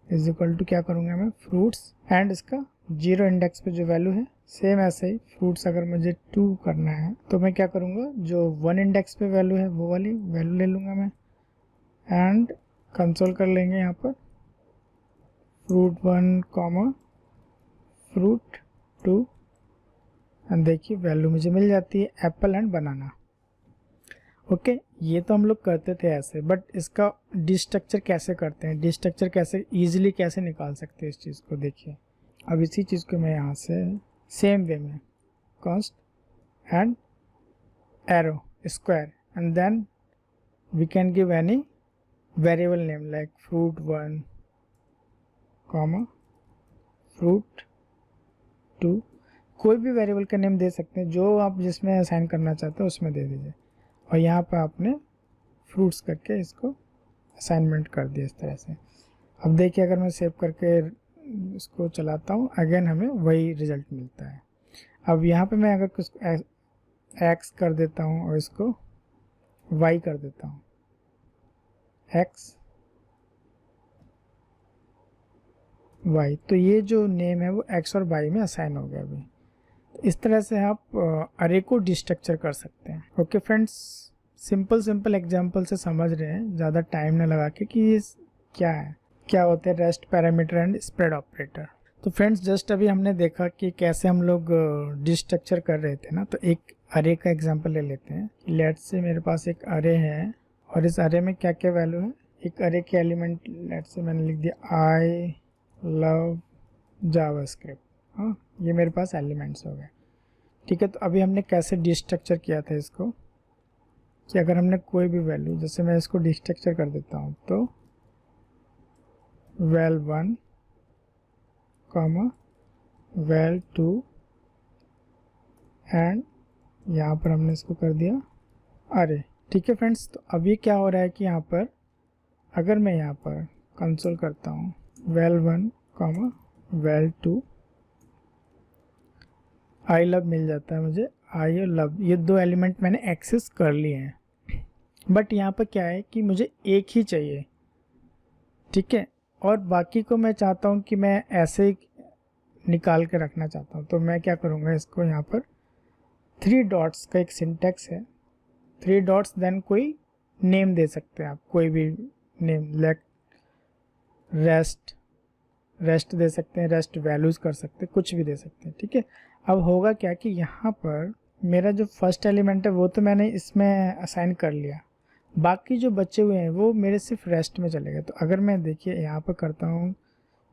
इज इक्वल टू क्या करूँगा मैं, फ्रूट्स एंड इसका 0 इंडेक्स पे जो वैल्यू है, सेम ऐसे ही फ्रूट्स अगर मुझे 2 करना है तो मैं क्या करूँगा, जो 1 इंडेक्स पे वैल्यू है वो वाली वैल्यू ले लूँगा मैं एंड कंसोल कर लेंगे यहाँ पर फ्रूट 1 कॉमा फ्रूट 2 एंड देखिए वैल्यू मुझे मिल जाती है एप्पल एंड बनाना। ओके, ये तो हम लोग करते थे ऐसे, बट इसका डिस्ट्रक्चर कैसे करते हैं, डिस्ट्रक्चर कैसे ईजिली कैसे निकाल सकते हैं इस चीज़ को, देखिए। अब इसी चीज़ को मैं यहाँ से सेम वे में const and arrow square and then we can give any variable name like fruit 1 comma fruit 2, कोई भी वेरिएबल का नेम दे सकते हैं जो आप जिसमें असाइन करना चाहते हो उसमें दे दीजिए। और यहाँ पर आपने फ्रूट्स करके इसको असाइनमेंट कर दिया इस तरह से। अब देखिए अगर मैं सेव करके इसको चलाता हूँ अगेन हमें वही रिज़ल्ट मिलता है। अब यहाँ पे मैं अगर कुछ एक्स कर देता हूँ और इसको वाई कर देता हूँ, एक्स वाई, तो ये जो नेम है वो एक्स और वाई में असाइन हो गया अभी। तो इस तरह से आप अरे को डिस्ट्रक्चर कर सकते हैं। ओके फ्रेंड्स, सिंपल एग्जांपल से समझ रहे हैं, ज़्यादा टाइम ना लगा के कि ये क्या है, क्या होते हैं rest parameter and spread operator. तो फ्रेंड्स जस्ट अभी हमने देखा कि कैसे हम लोग डिस्ट्रक्चर कर रहे थे ना। तो एक अरे का एग्जांपल ले लेते हैं। लेट्स से मेरे पास एक अरे है और इस अरे में क्या क्या वैल्यू है। एक अरे के एलिमेंट लेट्स से मैंने लिख दिया आई लव जावास्क्रिप्ट। हाँ, ये मेरे पास एलिमेंट्स हो गए। ठीक है, तो अभी हमने कैसे डिस्ट्रक्चर किया था इसको कि अगर हमने कोई भी वैल्यू, जैसे मैं इसको डिस्ट्रक्चर कर देता हूँ, तो val1 कॉमा val2 एंड यहाँ पर हमने इसको कर दिया अरे। ठीक है फ्रेंड्स, तो अभी क्या हो रहा है कि यहाँ पर अगर मैं यहाँ पर कंसोल करता हूँ val1 comma val2, I love मिल जाता है मुझे। आई और लव, ये दो एलिमेंट मैंने एक्सेस कर लिए हैं। बट यहाँ पर क्या है कि मुझे एक ही चाहिए। ठीक है, और बाकी को मैं चाहता हूँ कि मैं ऐसे ही निकाल के रखना चाहता हूँ। तो मैं क्या करूँगा, इसको यहाँ पर 3 डॉट्स का एक सिंटेक्स है। 3 डॉट्स देन कोई नेम दे सकते हैं आप, कोई भी नेम, लाइक रेस्ट दे सकते हैं, रेस्ट वैल्यूज़ कर सकते हैं, कुछ भी दे सकते हैं। ठीक है, अब होगा क्या कि यहाँ पर मेरा जो फर्स्ट एलिमेंट है वो तो मैंने इसमें असाइन कर लिया, बाकी जो बचे हुए हैं वो मेरे सिर्फ रेस्ट में चले गए। तो अगर मैं देखिए यहाँ पर करता हूँ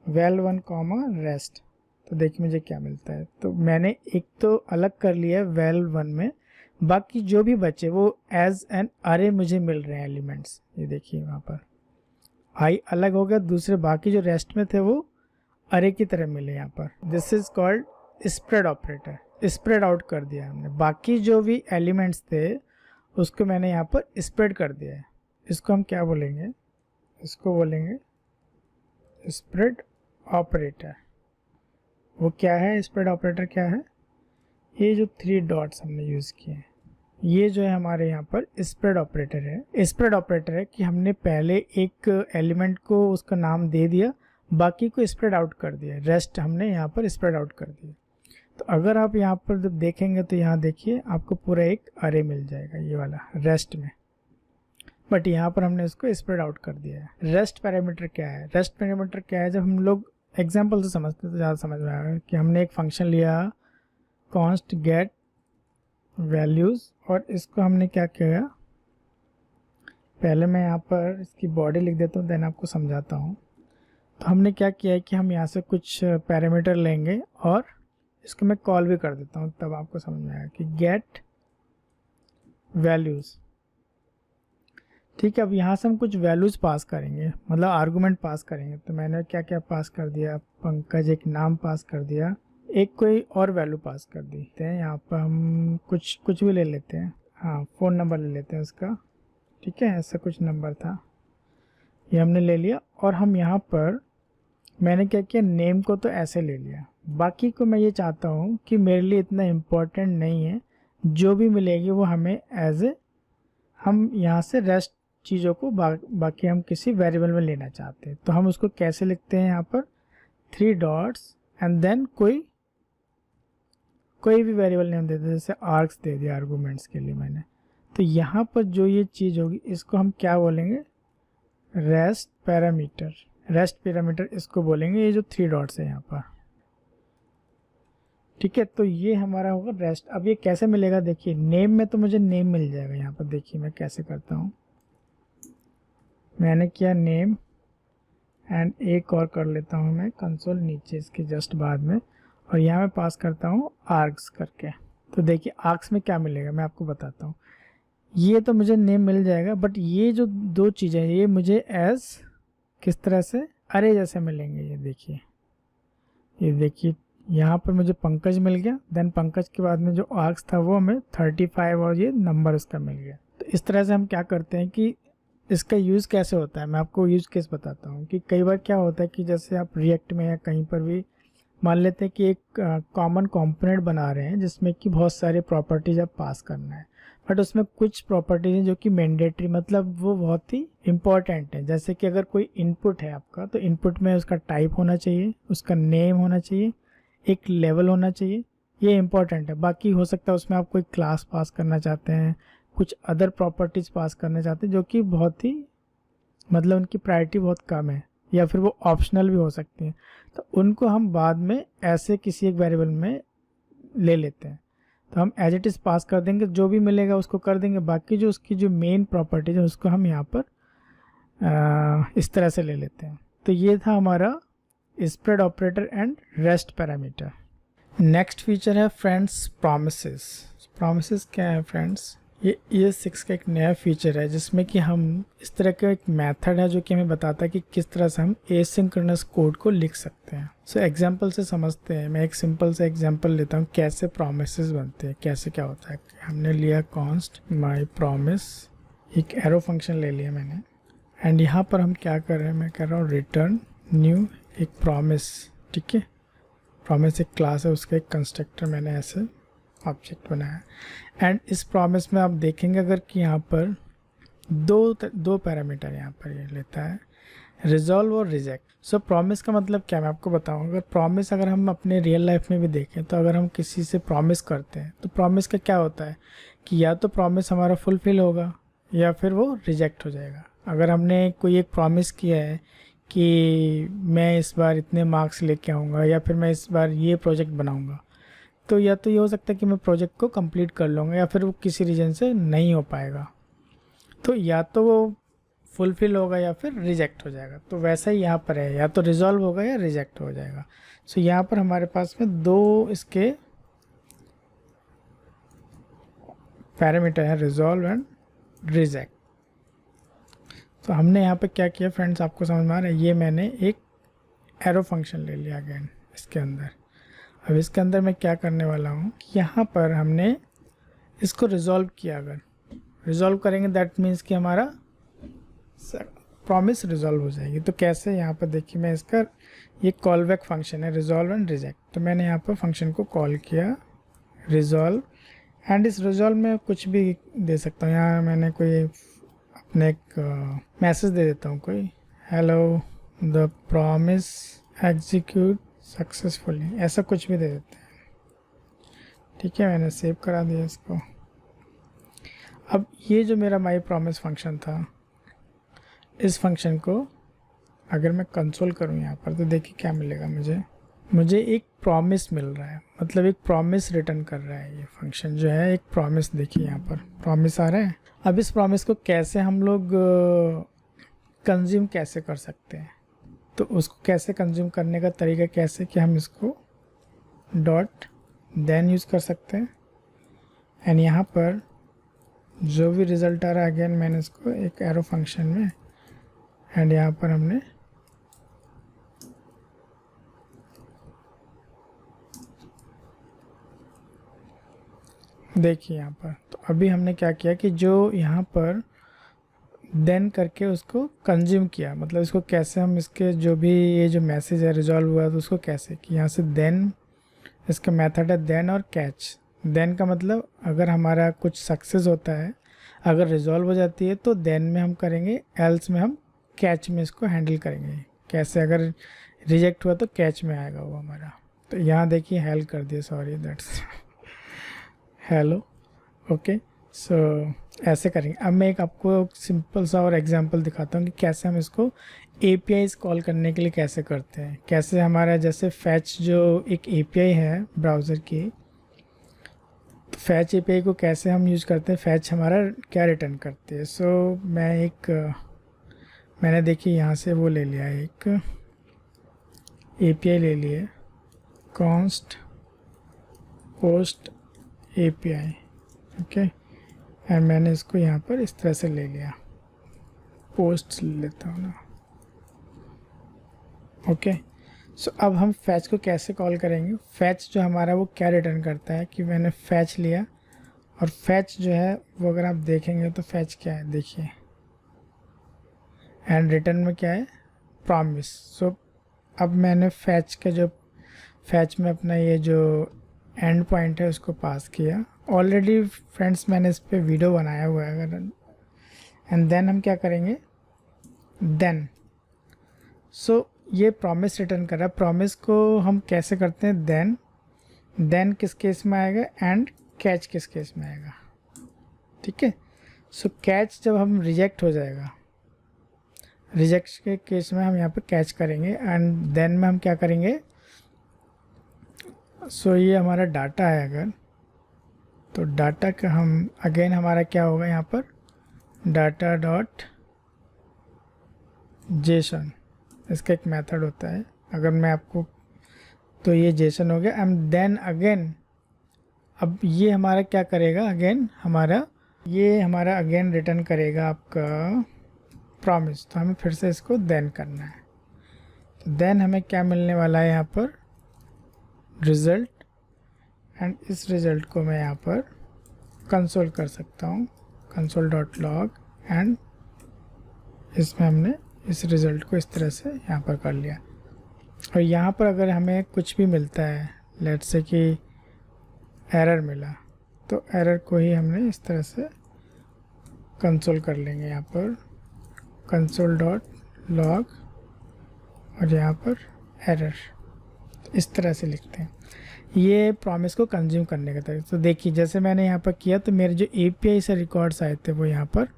val1 कॉमा रेस्ट, तो देखिए मुझे क्या मिलता है। तो मैंने एक तो अलग कर लिया है val1 में, बाकी जो भी बचे वो एज एन अरे मुझे मिल रहे हैं एलिमेंट्स। ये देखिए वहाँ पर आई अलग हो गया, दूसरे बाकी जो रेस्ट में थे वो अरे की तरह मिले यहाँ पर। This is called spread operator. Spread out कर दिया हमने, बाकी जो भी एलिमेंट्स थे उसको मैंने यहाँ पर स्प्रेड कर दिया है। इसको हम क्या बोलेंगे, इसको बोलेंगे स्प्रेड ऑपरेटर। वो क्या है, स्प्रेड ऑपरेटर क्या है, ये जो 3 डॉट्स हमने यूज़ किए हैं ये जो है हमारे यहाँ पर स्प्रेड ऑपरेटर है। स्प्रेड ऑपरेटर है कि हमने पहले एक एलिमेंट को उसका नाम दे दिया, बाकी को स्प्रेड आउट कर दिया, रेस्ट हमने यहाँ पर स्प्रेड आउट कर दिया। तो अगर आप यहाँ पर जब देखेंगे तो यहाँ देखिए आपको पूरा एक अरे मिल जाएगा ये वाला रेस्ट में, बट यहाँ पर हमने इसको स्प्रेड आउट कर दिया है। रेस्ट पैरामीटर क्या है, रेस्ट पैरामीटर क्या है, जब हम लोग एग्जाम्पल से समझते हैं तो ज़्यादा समझ में आएगा कि हमने एक फंक्शन लिया कॉन्स्ट गेट वैल्यूज़, और इसको हमने क्या किया, पहले मैं यहाँ पर इसकी बॉडी लिख देता हूँ देन आपको समझाता हूँ। तो हमने क्या किया है कि हम यहाँ से कुछ पैरामीटर लेंगे और इसको मैं कॉल भी कर देता हूँ, तब आपको समझ में आएगा कि गेट वैल्यूज़। ठीक है, अब यहाँ से हम कुछ वैल्यूज़ पास करेंगे, मतलब आर्गूमेंट पास करेंगे। तो मैंने क्या क्या पास कर दिया, पंकज एक नाम पास कर दिया, एक कोई और वैल्यू पास कर दी है। यहाँ पर हम कुछ भी ले लेते हैं, हाँ फ़ोन नंबर ले लेते हैं उसका। ठीक है, ऐसा कुछ नंबर था, ये हमने ले लिया। और हम यहाँ पर मैंने क्या किया, नेम को तो ऐसे ले लिया, बाकी को मैं ये चाहता हूँ कि मेरे लिए इतना इम्पोर्टेंट नहीं है, जो भी मिलेगी वो हमें एज ए, हम यहाँ से रेस्ट चीज़ों को बाकी हम किसी वेरिएबल में लेना चाहते हैं। तो हम उसको कैसे लिखते हैं, यहाँ पर 3 डॉट्स एंड देन कोई भी वेरिएबल नेम दे दे, जैसे आर्क्स दे दिया आर्गूमेंट्स के लिए मैंने। तो यहाँ पर जो ये चीज़ होगी इसको हम क्या बोलेंगे, रेस्ट पैरामीटर। रेस्ट पैरामीटर इसको बोलेंगे, ये जो 3 डॉट्स है यहाँ पर। ठीक है, तो ये हमारा होगा रेस्ट। अब ये कैसे मिलेगा, देखिए नेम में तो मुझे नेम मिल जाएगा। यहाँ पर देखिए मैं कैसे करता हूँ, मैंने किया नेम एंड एक और कर लेता हूँ मैं कंसोल नीचे इसके जस्ट बाद में, और यहाँ मैं पास करता हूँ आर्क्स करके। तो देखिए आर्क्स में क्या मिलेगा मैं आपको बताता हूँ। ये तो मुझे नेम मिल जाएगा, बट ये जो 2 चीज़ें ये मुझे एज किस तरह से अरे जैसे मिलेंगे। ये देखिए यहाँ पर मुझे पंकज मिल गया, देन पंकज के बाद में जो आर्क्स था वो हमें 35 और ये नंबर उसका मिल गया। तो इस तरह से हम क्या करते हैं कि इसका यूज़ कैसे होता है, मैं आपको यूज़ केस बताता हूँ कि कई बार क्या होता है कि जैसे आप रिएक्ट में या कहीं पर भी मान लेते हैं कि एक कॉमन कंपोनेंट बना रहे हैं जिसमें कि बहुत सारे प्रॉपर्टीज आप पास करना है, बट उसमें कुछ प्रॉपर्टीज हैं जो कि मैंडेटरी, मतलब वो बहुत ही इंपॉर्टेंट है। जैसे कि अगर कोई इनपुट है आपका, तो इनपुट में उसका टाइप होना चाहिए, उसका नेम होना चाहिए, एक लेवल होना चाहिए, ये इंपॉर्टेंट है। बाकी हो सकता है उसमें आप कोई क्लास पास करना चाहते हैं, कुछ अदर प्रॉपर्टीज़ पास करना चाहते हैं जो कि बहुत ही मतलब उनकी प्रायोरिटी बहुत कम है, या फिर वो ऑप्शनल भी हो सकती हैं, तो उनको हम बाद में ऐसे किसी एक वेरिएबल में ले लेते हैं। तो हम एज इट इज़ पास कर देंगे, जो भी मिलेगा उसको कर देंगे, बाकी जो उसकी जो मेन प्रॉपर्टीज है उसको हम यहाँ पर इस तरह से ले लेते हैं। तो ये था हमारा spread operator and rest parameter. Next feature है फ्रेंड्स प्रॉमिसेस। प्रॉमिसेस क्या है फ्रेंड्स, ये ES6 का एक नया फीचर है जिसमें कि हम इस तरह का एक मेथड है जो कि हमें बताता है कि किस तरह से हम एसिंक्रोनस कोड को लिख सकते हैं। सो एग्जांपल से समझते हैं। मैं एक सिंपल सा एग्जांपल लेता हूँ कैसे प्रॉमिसेस बनते हैं, कैसे क्या होता है। हमने लिया कॉन्स्ट माई प्रॉमिस, एक एरो फंक्शन ले लिया मैंने, एंड यहाँ पर हम क्या कर रहे हैं, मैं कर रहा हूँ रिटर्न न्यू एक प्रॉमिस। ठीक है, प्रॉमिस एक क्लास है, उसका एक कंस्ट्रक्टर मैंने ऐसे ऑब्जेक्ट बनाया। एंड इस प्रॉमिस में आप देखेंगे अगर कि यहाँ पर दो पैरामीटर यहाँ पर ये लेता है, रिजॉल्व और रिजेक्ट। सो प्रॉमिस का मतलब क्या, मैं आपको बताऊँ। अगर प्रॉमिस अगर हम अपने रियल लाइफ में भी देखें तो अगर हम किसी से प्रॉमिस करते हैं तो प्रॉमिस का क्या होता है कि या तो प्रॉमिस हमारा फुलफिल होगा या फिर वो रिजेक्ट हो जाएगा। अगर हमने कोई एक प्रॉमिस किया है कि मैं इस बार इतने मार्क्स लेके आऊँगा या फिर मैं इस बार ये प्रोजेक्ट बनाऊँगा, तो या तो ये हो सकता है कि मैं प्रोजेक्ट को कंप्लीट कर लूँगा या फिर वो किसी रीज़न से नहीं हो पाएगा। तो या तो वो फुलफिल होगा या फिर रिजेक्ट हो जाएगा। तो वैसा ही यहाँ पर है, या तो रिजॉल्व होगा या रिजेक्ट हो जाएगा। सो यहाँ पर हमारे पास में दो इसके पैरामीटर है, रिजॉल्व एंड रिजेक्ट। तो हमने यहाँ पे क्या किया फ्रेंड्स, आपको समझ में आ रहा है। ये मैंने एक एरो फंक्शन ले लिया अगेन इसके अंदर। अब इसके अंदर मैं क्या करने वाला हूँ कि यहाँ पर हमने इसको रिजॉल्व किया। अगर रिजॉल्व करेंगे दैट मीन्स कि हमारा प्रॉमिस रिजॉल्व हो जाएगी। तो कैसे, यहाँ पर देखिए मैं इसका ये कॉल बैक फंक्शन है रिजॉल्व एंड रिजेक्ट। तो मैंने यहाँ पर फंक्शन को कॉल किया रिजॉल्व, एंड इस रिजॉल्व में कुछ भी दे सकता हूँ। यहाँ मैंने कोई अपने एक मैसेज दे देता हूँ, कोई hello the promise execute successfully, ऐसा कुछ भी दे देते हैं। ठीक है, मैंने सेव करा दिया इसको। अब ये जो मेरा माई प्रॉमिस फंक्शन था, इस फंक्शन को अगर मैं कंसोल करूँ यहाँ पर तो देखिए क्या मिलेगा मुझे एक प्रॉमिस मिल रहा है, मतलब एक प्रॉमिस रिटर्न कर रहा है। ये फंक्शन जो है एक प्रॉमिस, देखिए यहाँ पर प्रॉमिस आ रहा है। अब इस प्रॉमिस को कैसे हम लोग कंज्यूम कैसे कर सकते हैं, तो उसको कैसे कंज्यूम करने का तरीका कैसे कि हम इसको डॉट देन यूज़ कर सकते हैं। एंड यहाँ पर जो भी रिज़ल्ट आ रहा है अगेन मैंने इसको एक एरो फंक्शन में, एंड यहाँ पर हमने देखिए यहाँ पर। तो अभी हमने क्या किया कि जो यहाँ पर देन करके उसको कंज्यूम किया, मतलब इसको कैसे हम इसके जो भी ये जो मैसेज है रिजॉल्व हुआ तो उसको कैसे कि यहाँ से देन, इसका मेथड है देन और कैच। देन का मतलब अगर हमारा कुछ सक्सेस होता है, अगर रिजॉल्व हो जाती है तो देन में हम करेंगे, एल्स में हम कैच में इसको हैंडल करेंगे। कैसे, अगर रिजेक्ट हुआ तो कैच में आएगा वो हमारा। तो यहाँ देखिए हेल कर दिया, सॉरी दैट्स हेलो। ओके, सो ऐसे करेंगे। अब मैं एक आपको सिंपल सा और एग्जांपल दिखाता हूँ कि कैसे हम इसको APIs कॉल करने के लिए कैसे करते हैं। कैसे हमारा जैसे फैच जो एक API है ब्राउज़र की, तो फैच API को कैसे हम यूज़ करते हैं, फैच हमारा क्या रिटर्न करती है। सो मैंने देखिए यहाँ से वो ले लिया, एक API ले लिए const post API। Okay, and मैंने इसको यहाँ पर इस तरह से ले लिया, पोस्ट ले लेता हूँ ना। ओके, सो अब हम फैच को कैसे कॉल करेंगे। फैच जो हमारा वो क्या रिटर्न करता है कि मैंने फैच लिया, और फैच जो है वो अगर आप देखेंगे तो फैच क्या है देखिए, एंड रिटर्न में क्या है प्रॉमिस। सो अब मैंने फैच का जो फैच में अपना ये जो एंड पॉइंट है उसको पास किया। ऑलरेडी फ्रेंड्स मैंने इस पे वीडियो बनाया हुआ है अगर, एंड देन हम क्या करेंगे देन। सो ये प्रॉमिस रिटर्न कर रहा है। प्रॉमिस को हम कैसे करते हैं, देन किस केस में आएगा एंड कैच किस केस में आएगा। ठीक है, सो कैच जब हम रिजेक्ट हो जाएगा, रिजेक्ट के केस में हम यहाँ पे कैच करेंगे एंड देन में हम क्या करेंगे, सो ये हमारा डाटा है अगर, तो डाटा का हम अगेन हमारा क्या होगा यहाँ पर, डाटा डॉट जेसन, इसका एक मेथड होता है अगर मैं आपको, तो ये जेसन हो गया एंड देन अगेन अब ये हमारा क्या करेगा, अगेन हमारा अगेन रिटर्न करेगा आपका प्रॉमिस, तो हमें फिर से इसको देन करना है। तो देन हमें क्या मिलने वाला है यहाँ पर, रिज़ल्ट, एंड इस रिज़ल्ट को मैं यहाँ पर कंसोल कर सकता हूँ, कंसोल डॉट लॉग, एंड इसमें हमने इस रिज़ल्ट को इस तरह से यहाँ पर कर लिया। और यहाँ पर अगर हमें कुछ भी मिलता है, लेट्स से कि एरर मिला, तो एरर को ही हमने इस तरह से कंसोल कर लेंगे, यहाँ पर कंसोल डॉट लॉग और यहाँ पर एरर, इस तरह से लिखते हैं। ये प्रॉमिस को कंज्यूम करने का तरीका। तो देखिए जैसे मैंने यहाँ पर किया तो मेरे जो एपीआई से रिकॉर्ड्स आए थे वो यहाँ पर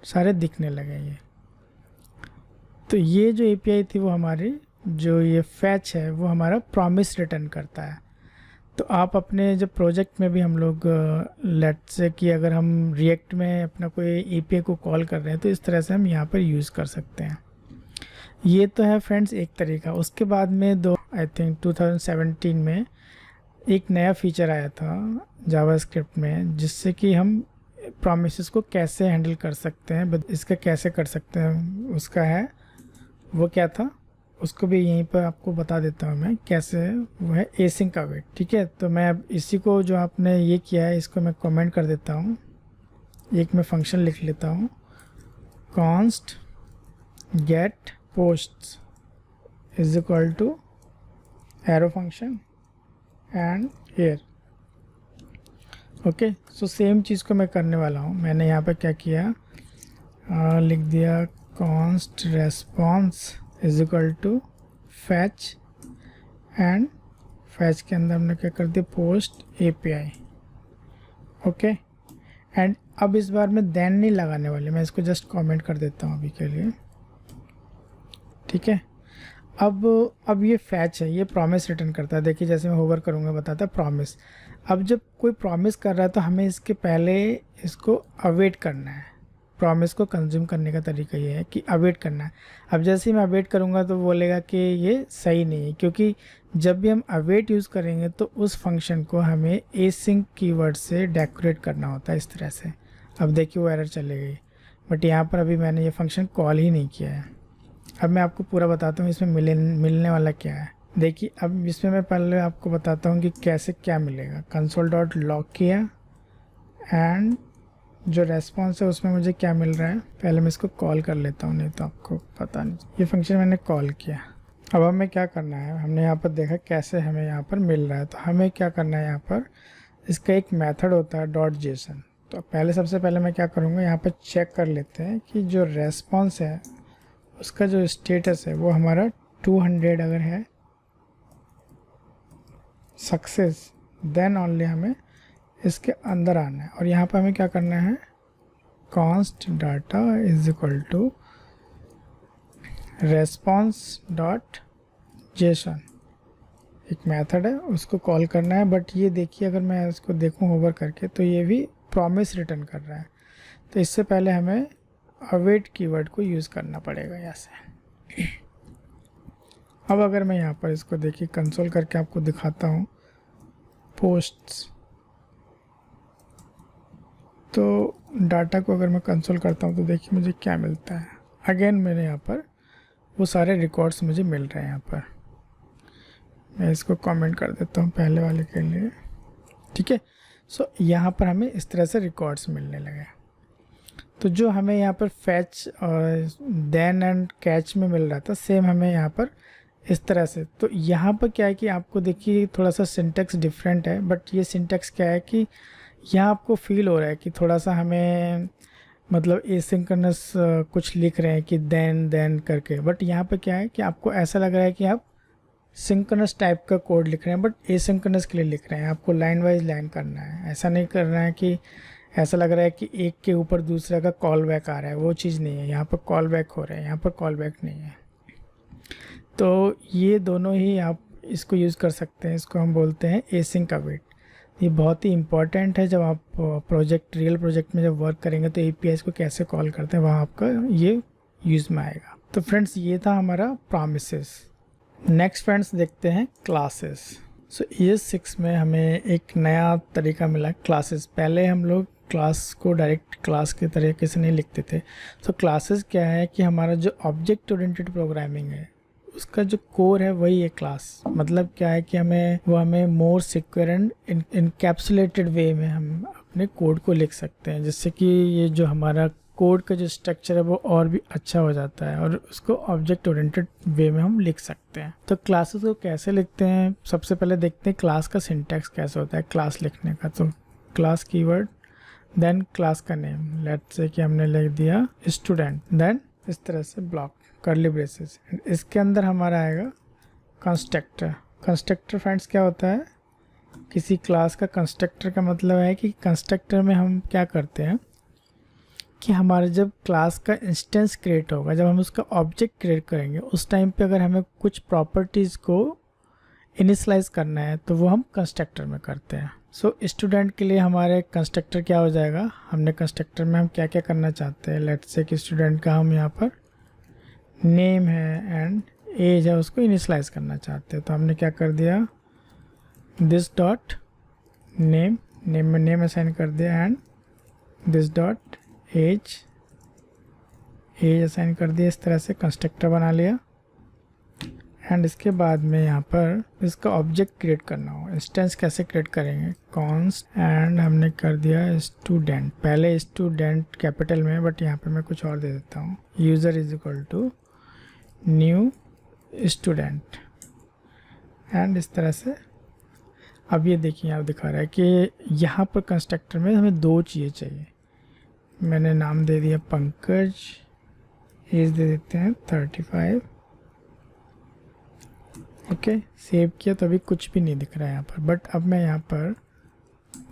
सारे दिखने लगे ये। तो ये जो एपीआई थी वो हमारी जो ये फैच है वो हमारा प्रॉमिस रिटर्न करता है। तो आप अपने जब प्रोजेक्ट में भी हम लोग लेट्स से कि अगर हम रिएक्ट में अपना कोई एपीआई को कॉल कर रहे हैं तो इस तरह से हम यहाँ पर यूज़ कर सकते हैं। ये तो है फ्रेंड्स एक तरीका। उसके बाद में आई थिंक 2017 में एक नया फीचर आया था जावास्क्रिप्ट में, जिससे कि हम प्रॉमिसेस को कैसे हैंडल कर सकते हैं, इसका कैसे कर सकते हैं, उसका है वो क्या था उसको भी यहीं पर आपको बता देता हूँ मैं कैसे। वो है एसिंक अवेट। ठीक है, तो मैं अब इसी को जो आपने ये किया है इसको मैं कमेंट कर देता हूँ। एक मैं फंक्शन लिख लेता हूँ, const get posts is equal to arrow function and here. Okay, so same चीज़ को मैं करने वाला हूँ। मैंने यहाँ पे क्या किया, लिख दिया const response is equal to fetch, and fetch के अंदर हमने क्या कर दिया, पोस्ट एपीआई। ओके, एंड अब इस बार मैं देन नहीं लगाने वाले, मैं इसको जस्ट कमेंट कर देता हूँ अभी के लिए। ठीक है, अब ये फैच है, ये प्रॉमिस रिटर्न करता है। देखिए जैसे मैं होवर करूँगा बताता है प्रॉमिस। अब जब कोई प्रॉमिस कर रहा है तो हमें इसके पहले इसको अवेट करना है। प्रॉमिस को कंज्यूम करने का तरीका ये है कि अवेट करना है। अब जैसे ही मैं अवेट करूँगा तो बोलेगा कि ये सही नहीं है, क्योंकि जब भी हम अवेट यूज़ करेंगे तो उस फंक्शन को हमें एसिंक कीवर्ड से डेकोरेट करना होता है इस तरह से। अब देखिए वो एरर चले गई, बट यहाँ पर अभी मैंने ये फंक्शन कॉल ही नहीं किया है। अब मैं आपको पूरा बताता हूँ इसमें मिलने वाला क्या है। देखिए अब इसमें मैं पहले आपको बताता हूँ कि कैसे क्या मिलेगा। कंसोल डॉट लॉग किया एंड जो रेस्पॉन्स है उसमें मुझे क्या मिल रहा है, पहले मैं इसको कॉल कर लेता हूँ, नहीं तो आपको पता नहीं। ये फंक्शन मैंने कॉल किया। अब हमें क्या करना है, हमने यहाँ पर देखा कैसे हमें यहाँ पर मिल रहा है। तो हमें क्या करना है, यहाँ पर इसका एक मेथड होता है डॉट जेसन। तो पहले सबसे पहले मैं क्या करूँगा, यहाँ पर चेक कर लेते हैं कि जो रेस्पॉन्स है उसका जो स्टेटस है वो हमारा 200 अगर है सक्सेस, देन ओनली हमें इसके अंदर आना है। और यहाँ पर हमें क्या करना है, const data is equal to response dot JSON, एक मेथड है उसको कॉल करना है। बट ये देखिए अगर मैं इसको देखूँ होवर करके तो ये भी प्रॉमिस रिटर्न कर रहा है। तो इससे पहले हमें अवेट कीवर्ड को यूज़ करना पड़ेगा यहाँ से। अब अगर मैं यहाँ पर इसको देखिए कंसोल करके आपको दिखाता हूँ पोस्ट्स, तो डाटा को अगर मैं कंसोल करता हूँ तो देखिए मुझे क्या मिलता है। अगेन मेरे यहाँ पर वो सारे रिकॉर्ड्स मुझे मिल रहे हैं। यहाँ पर मैं इसको कमेंट कर देता हूँ पहले वाले के लिए। ठीक है, सो यहाँ पर हमें इस तरह से रिकॉर्ड्स मिलने लगे। तो जो हमें यहाँ पर फैच और देन एंड कैच में मिल रहा था सेम हमें यहाँ पर इस तरह से। तो यहाँ पर क्या है कि आपको देखिए थोड़ा सा सिंटेक्स डिफरेंट है, बट ये सिंटेक्स क्या है कि यहाँ आपको फील हो रहा है कि थोड़ा सा हमें मतलब एसिंक्रोनस कुछ लिख रहे हैं कि देन करके, बट यहाँ पे क्या है कि आपको ऐसा लग रहा है कि आप सिंक्रोनस टाइप का कोड लिख रहे हैं, बट एसिंक्रोनस के लिए लिख रहे हैं। आपको लाइन वाइज लाइन करना है, ऐसा नहीं करना है कि ऐसा लग रहा है कि एक के ऊपर दूसरा का कॉल बैक आ रहा है, वो चीज़ नहीं है। यहाँ पर कॉल बैक हो रहा है, यहाँ पर कॉल बैक नहीं है। तो ये दोनों ही आप इसको यूज़ कर सकते हैं। इसको हम बोलते हैं एसिंक अवेट। ये बहुत ही इंपॉर्टेंट है। जब आप रियल प्रोजेक्ट में जब वर्क करेंगे तो एपीआईज को कैसे कॉल करते हैं वहाँ आपका ये यूज़ में आएगा। तो फ्रेंड्स ये था हमारा प्रॉमिसेस। नेक्स्ट फ्रेंड्स देखते हैं क्लासेस। सो ES6 में हमें एक नया तरीका मिला क्लासेस। पहले हम लोग क्लास को डायरेक्ट क्लास के तरीके से नहीं लिखते थे। तो क्लासेस क्या है कि हमारा जो ऑब्जेक्ट ओरिएंटेड प्रोग्रामिंग है उसका जो कोर है वही है क्लास। मतलब क्या है कि हमें मोर सिक्योर एंड इनकैप्सुलेटेड वे में हम अपने कोड को लिख सकते हैं, जिससे कि ये जो हमारा कोड का जो स्ट्रक्चर है वो और भी अच्छा हो जाता है और उसको ऑब्जेक्ट ओरिएंटेड वे में हम लिख सकते हैं। तो क्लासेस को कैसे लिखते हैं, सबसे पहले देखते हैं क्लास का सिंटैक्स कैसे होता है क्लास लिखने का। तो क्लास कीवर्ड, देन क्लास का नेम, लेट्स से कि हमने लिख दिया स्टूडेंट, देन इस तरह से ब्लॉक कर्ली ब्रेसेस। इसके अंदर हमारा आएगा कंस्ट्रक्टर। कंस्ट्रक्टर फ्रेंड्स क्या होता है, किसी क्लास का कंस्ट्रक्टर का मतलब है कि कंस्ट्रक्टर में हम क्या करते हैं कि हमारे जब क्लास का इंस्टेंस क्रिएट होगा, जब हम उसका ऑब्जेक्ट क्रिएट करेंगे उस टाइम पे अगर हमें कुछ प्रॉपर्टीज़ को इनिशलाइज करना है तो वो हम कंस्ट्रक्टर में करते हैं। सो स्टूडेंट के लिए हमारे कंस्ट्रक्टर क्या हो जाएगा, हमने कंस्ट्रक्टर में हम क्या क्या करना चाहते हैं। लेट्स से कि स्टूडेंट का हम यहाँ पर नेम है एंड एज है उसको इनिशलाइज करना चाहते हैं। तो हमने क्या कर दिया, दिस डॉट नेम, नेम में नेम असाइन कर दिया and this dot age, age assign कर दिया। इस तरह से कंस्ट्रक्टर बना लिया। एंड इसके बाद में यहाँ पर इसका ऑब्जेक्ट क्रिएट करना हो, इंस्टेंस कैसे क्रिएट करेंगे, कॉन्स्ट एंड हमने कर दिया स्टूडेंट। पहले स्टूडेंट कैपिटल में, बट यहाँ पे मैं कुछ और दे देता हूँ, user is equal to new student. And इस तरह से अब ये देखिए आप दिखा रहा है कि यहाँ पर कंस्ट्रक्टर में हमें दो चीज़ें चाहिए। मैंने नाम दे दिया पंकज, एज दे देते हैं 35। ओके, सेव किया तो अभी कुछ भी नहीं दिख रहा है यहाँ पर। बट अब मैं यहाँ पर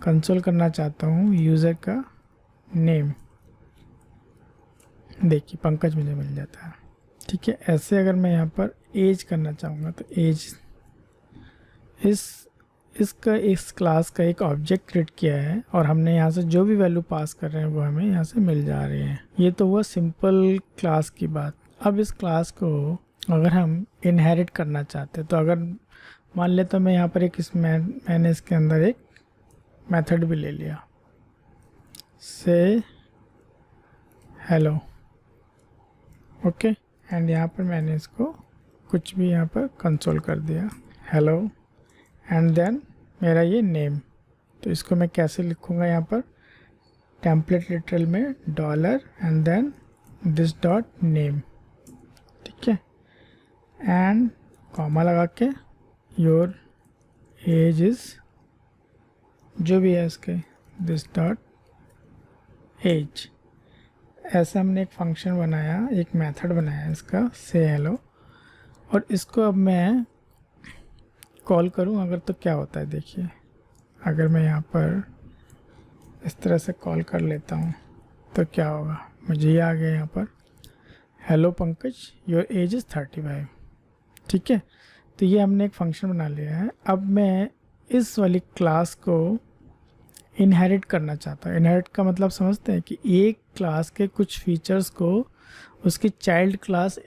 कंसोल करना चाहता हूँ यूज़र का नेम, देखिए पंकज मुझे मिल जाता है। ठीक है, ऐसे अगर मैं यहाँ पर एज करना चाहूँगा तो एज, इस क्लास का एक ऑब्जेक्ट क्रिएट किया है और हमने यहाँ से जो भी वैल्यू पास कर रहे हैं वो हमें यहाँ से मिल जा रही है। ये तो हुआ सिंपल क्लास की बात। अब इस क्लास को अगर हम इनहेरिट करना चाहते हैं तो अगर मान ले तो मैं यहाँ पर मैंने इसके अंदर एक मेथड भी ले लिया, से हेलो। ओके, एंड यहाँ पर मैंने इसको कुछ भी यहाँ पर कंसोल कर दिया हेलो, एंड देन मेरा ये नेम। तो इसको मैं कैसे लिखूँगा, यहाँ पर टेम्पलेट लिटरल में dollar and then this dot name. ठीक है, एंड कॉमा लगा के योर एज इज़ जो भी है इसके दिस डॉट एज। ऐसा हमने एक फंक्शन बनाया, एक मेथड बनाया इसका से हेलो, और इसको अब मैं कॉल करूं अगर तो क्या होता है देखिए। अगर मैं यहाँ पर इस तरह से कॉल कर लेता हूँ तो क्या होगा, मुझे ये आ गया यहाँ पर hello Pankaj your age is 35। ठीक है, तो ये हमने एक फंक्शन बना लिया है। अब मैं इस वाली क्लास को इनहेरिट करना चाहता हूँ। इनहेरिट का मतलब समझते हैं कि एक क्लास के कुछ फीचर्स को उसकी चाइल्ड क्लास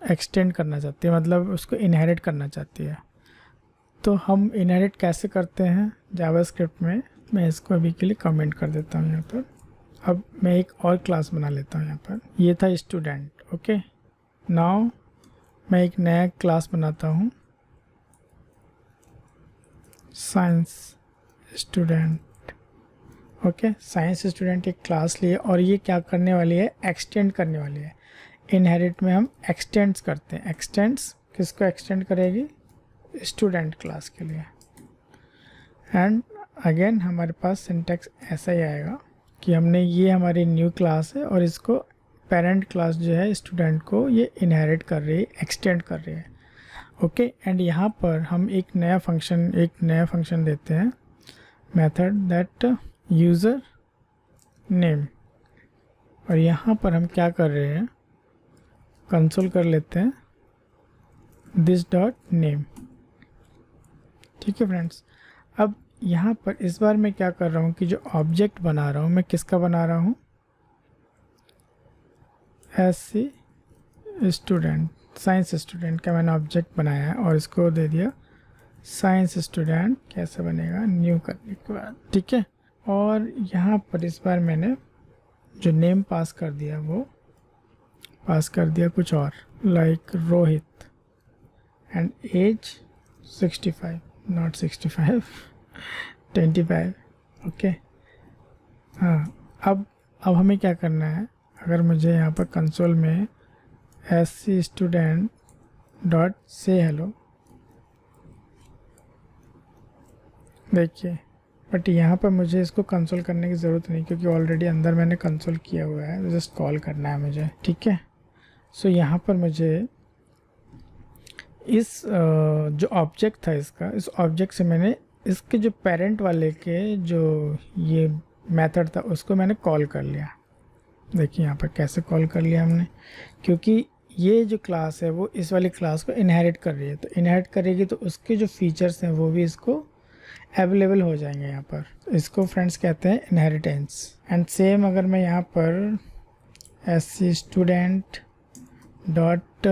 एक्सटेंड करना चाहती है, मतलब उसको इनहेरिट करना चाहती है। तो हम इनहेरिट कैसे करते हैं जावास्क्रिप्ट में, मैं इसको अभी के लिए कमेंट कर देता हूँ यहाँ पर। अब मैं एक और क्लास बना लेता हूँ यहाँ पर, ये था स्टूडेंट। ओके, नाउ मैं एक नया क्लास बनाता हूँ science student. Okay, science student एक क्लास लिए और ये क्या करने वाली है, एक्सटेंड करने वाली है। इनहेरिट में हम एक्सटेंड्स करते हैं। एक्सटेंड्स किसको एक्सटेंड करेगी, स्टूडेंट क्लास के लिए। एंड अगेन हमारे पास सिंटैक्स ऐसा ही आएगा कि हमने ये हमारी न्यू क्लास है और इसको पेरेंट क्लास जो है स्टूडेंट को ये इनहेरिट कर रही है, एक्सटेंड कर रही है। ओके, एंड यहाँ पर हम एक नया फंक्शन देते हैं, मेथड दैट यूज़र नेम, और यहाँ पर हम क्या कर रहे हैं, कंसोल कर लेते हैं दिस डॉट नेम। ठीक है फ्रेंड्स, अब यहाँ पर इस बार मैं क्या कर रहा हूँ कि जो ऑब्जेक्ट बना रहा हूँ मैं किसका बना रहा हूँ, एससी स्टूडेंट, साइंस स्टूडेंट का मैंने ऑब्जेक्ट बनाया है और इसको दे दिया साइंस स्टूडेंट। कैसे बनेगा, न्यू करने के बाद। ठीक है, और यहाँ पर इस बार मैंने जो नेम पास कर दिया वो पास कर दिया कुछ और, like Rohit, and age 65, not 65, 25। Okay, हाँ, अब हमें क्या करना है, अगर मुझे यहाँ पर कंसोल में एससी स्टूडेंट डॉट से हेलो, देखिए, बट यहाँ पर मुझे इसको कंसोल करने की ज़रूरत नहीं क्योंकि ऑलरेडी अंदर मैंने कंसोल किया हुआ है, तो जस्ट कॉल करना है मुझे। ठीक है, सो यहाँ पर मुझे इस जो ऑब्जेक्ट था इसका, इस ऑब्जेक्ट से मैंने इसके जो पेरेंट वाले के जो ये मेथड था उसको मैंने कॉल कर लिया। देखिए यहाँ पर कैसे कॉल कर लिया हमने, क्योंकि ये जो क्लास है वो इस वाली क्लास को इनहेरिट कर रही है, तो इनहेरिट करेगी तो उसके जो फीचर्स हैं वो भी इसको अवेलेबल हो जाएंगे यहाँ पर। इसको फ्रेंड्स कहते हैं इनहेरिटेंस। एंड सेम अगर मैं यहाँ पर SC student dot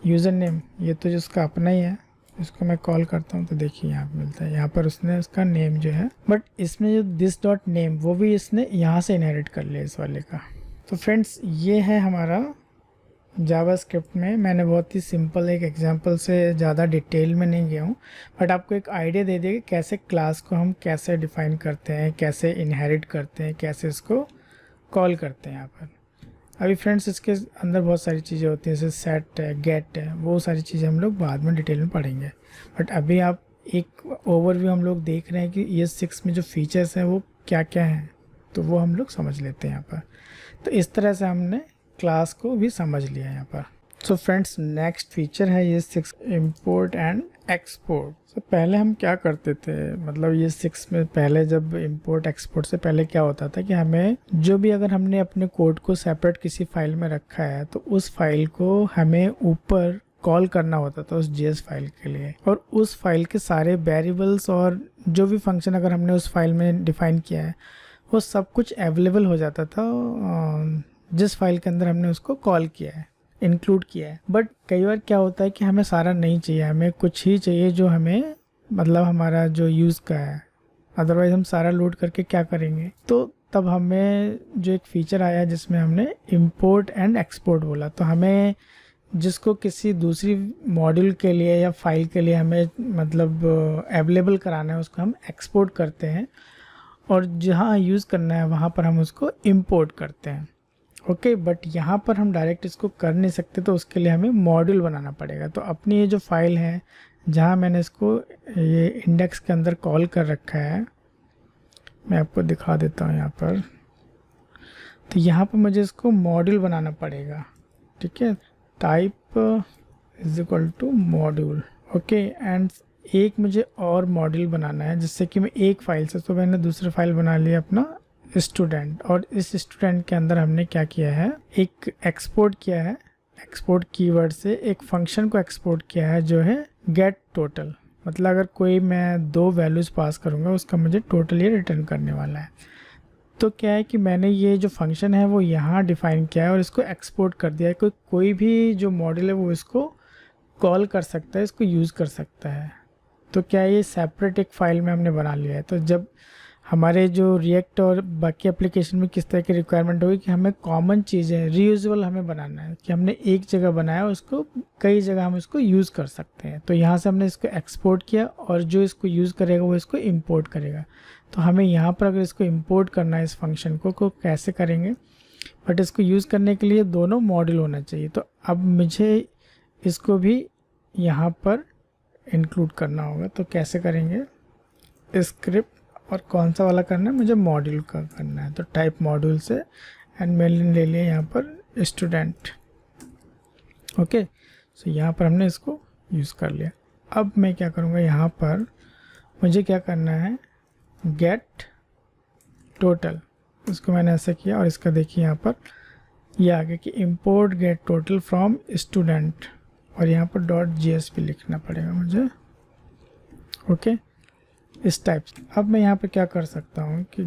user name, ये तो जिसका अपना ही है, इसको मैं कॉल करता हूँ तो देखिए यहाँ पे मिलता है, यहाँ पर उसने उसका नेम जो है, बट इसमें जो दिस डॉट नेम वो भी इसने यहाँ से इनहेरिट कर लिया इस वाले का। तो फ्रेंड्स ये है हमारा जावास्क्रिप्ट में। मैंने बहुत ही सिंपल एक एग्जांपल से ज़्यादा डिटेल में नहीं गया हूँ, बट आपको एक आइडिया दे दिया कि कैसे क्लास को हम कैसे डिफ़ाइन करते हैं, कैसे इनहेरिट करते हैं, कैसे इसको कॉल करते हैं यहाँ पर। अभी फ्रेंड्स इसके अंदर बहुत सारी चीज़ें होती हैं, जैसे सेट है, गेट है, वो सारी चीज़ें हम लोग बाद में डिटेल में पढ़ेंगे, बट अभी आप एक ओवरव्यू हम लोग देख रहे हैं कि ES6 में जो फीचर्स हैं वो क्या क्या हैं, तो वो हम लोग समझ लेते हैं यहाँ पर। तो इस तरह से हमने क्लास को भी समझ लिया यहाँ पर। सो फ्रेंड्स नेक्स्ट फीचर है ES6 इंपोर्ट एंड एक्सपोर्ट। तो पहले हम क्या करते थे, मतलब ES6 में पहले जब इंपोर्ट एक्सपोर्ट से पहले क्या होता था कि हमें जो भी, अगर हमने अपने कोड को सेपरेट किसी फाइल में रखा है तो उस फाइल को हमें ऊपर कॉल करना होता था उस JS फाइल के लिए, और उस फाइल के सारे वेरिएबल्स और जो भी फंक्शन अगर हमने उस फाइल में डिफाइन किया है वो सब कुछ अवेलेबल हो जाता था जिस फाइल के अंदर हमने उसको कॉल किया है, इंक्लूड किया है। बट कई बार क्या होता है कि हमें सारा नहीं चाहिए, हमें कुछ ही चाहिए जो हमें मतलब हमारा जो यूज़ का है, अदरवाइज़ हम सारा लोड करके क्या करेंगे। तो तब हमें जो एक फ़ीचर आया जिसमें हमने इंपोर्ट एंड एक्सपोर्ट बोला, तो हमें जिसको किसी दूसरी मॉड्यूल के लिए या फाइल के लिए हमें मतलब अवेलेबल कराना है उसको हम एक्सपोर्ट करते हैं, और जहाँ यूज़ करना है वहाँ पर हम उसको इंपोर्ट करते हैं। ओके, बट यहाँ पर हम डायरेक्ट इसको कर नहीं सकते, तो उसके लिए हमें मॉड्यूल बनाना पड़ेगा। तो अपनी ये जो फाइल है जहाँ मैंने इसको ये इंडेक्स के अंदर कॉल कर रखा है, मैं आपको दिखा देता हूँ यहाँ पर। तो यहाँ पर मुझे इसको मॉड्यूल बनाना पड़ेगा। ठीक है, type is equal to module. Okay, and एक मुझे और मॉड्यूल बनाना है जिससे कि मैं एक फ़ाइल से, तो मैंने दूसरा फाइल बना लिया अपना स्टूडेंट, और इस स्टूडेंट के अंदर हमने क्या किया है, एक एक्सपोर्ट किया है, एक्सपोर्ट कीवर्ड से एक फंक्शन को एक्सपोर्ट किया है जो है गेट टोटल। मतलब अगर कोई मैं 2 वैल्यूज़ पास करूँगा उसका मुझे टोटल ये रिटर्न करने वाला है। तो क्या है कि मैंने ये जो फंक्शन है वो यहाँ डिफ़ाइन किया है और इसको एक्सपोर्ट कर दिया है। कोई भी जो मॉड्यूल है वो इसको कॉल कर सकता है, इसको यूज़ कर सकता है। तो क्या ये सेपरेट एक फ़ाइल में हमने बना लिया है। तो जब हमारे जो रिएक्ट और बाकी एप्लीकेशन में किस तरह की रिक्वायरमेंट होगी कि हमें कॉमन चीज़ें रीयूजेबल हमें बनाना है, कि हमने एक जगह बनाया उसको कई जगह हम इसको यूज़ कर सकते हैं। तो यहाँ से हमने इसको एक्सपोर्ट किया और जो इसको यूज़ करेगा वो इसको इंपोर्ट करेगा। तो हमें यहाँ पर अगर इसको इंपोर्ट करना है इस फंक्शन को कैसे करेंगे, बट इसको यूज़ करने के लिए दोनों मॉड्यूल होना चाहिए। तो अब मुझे इसको भी यहाँ पर इंक्लूड करना होगा। तो कैसे करेंगे, स्क्रिप्ट, और कौन सा वाला करना है, मुझे मॉड्यूल का करना है। तो टाइप मॉड्यूल से एंड मैंने ले लिया यहाँ पर स्टूडेंट। ओके, सो यहाँ पर हमने इसको यूज़ कर लिया। अब मैं क्या करूँगा, यहाँ पर मुझे क्या करना है, गेट टोटल। इसको मैंने ऐसे किया और इसका देखिए यहाँ पर ये आ गया कि import get total from student और यहाँ पर .jsp लिखना पड़ेगा मुझे। ओके, इस टाइप से। अब मैं यहाँ पे क्या कर सकता हूँ कि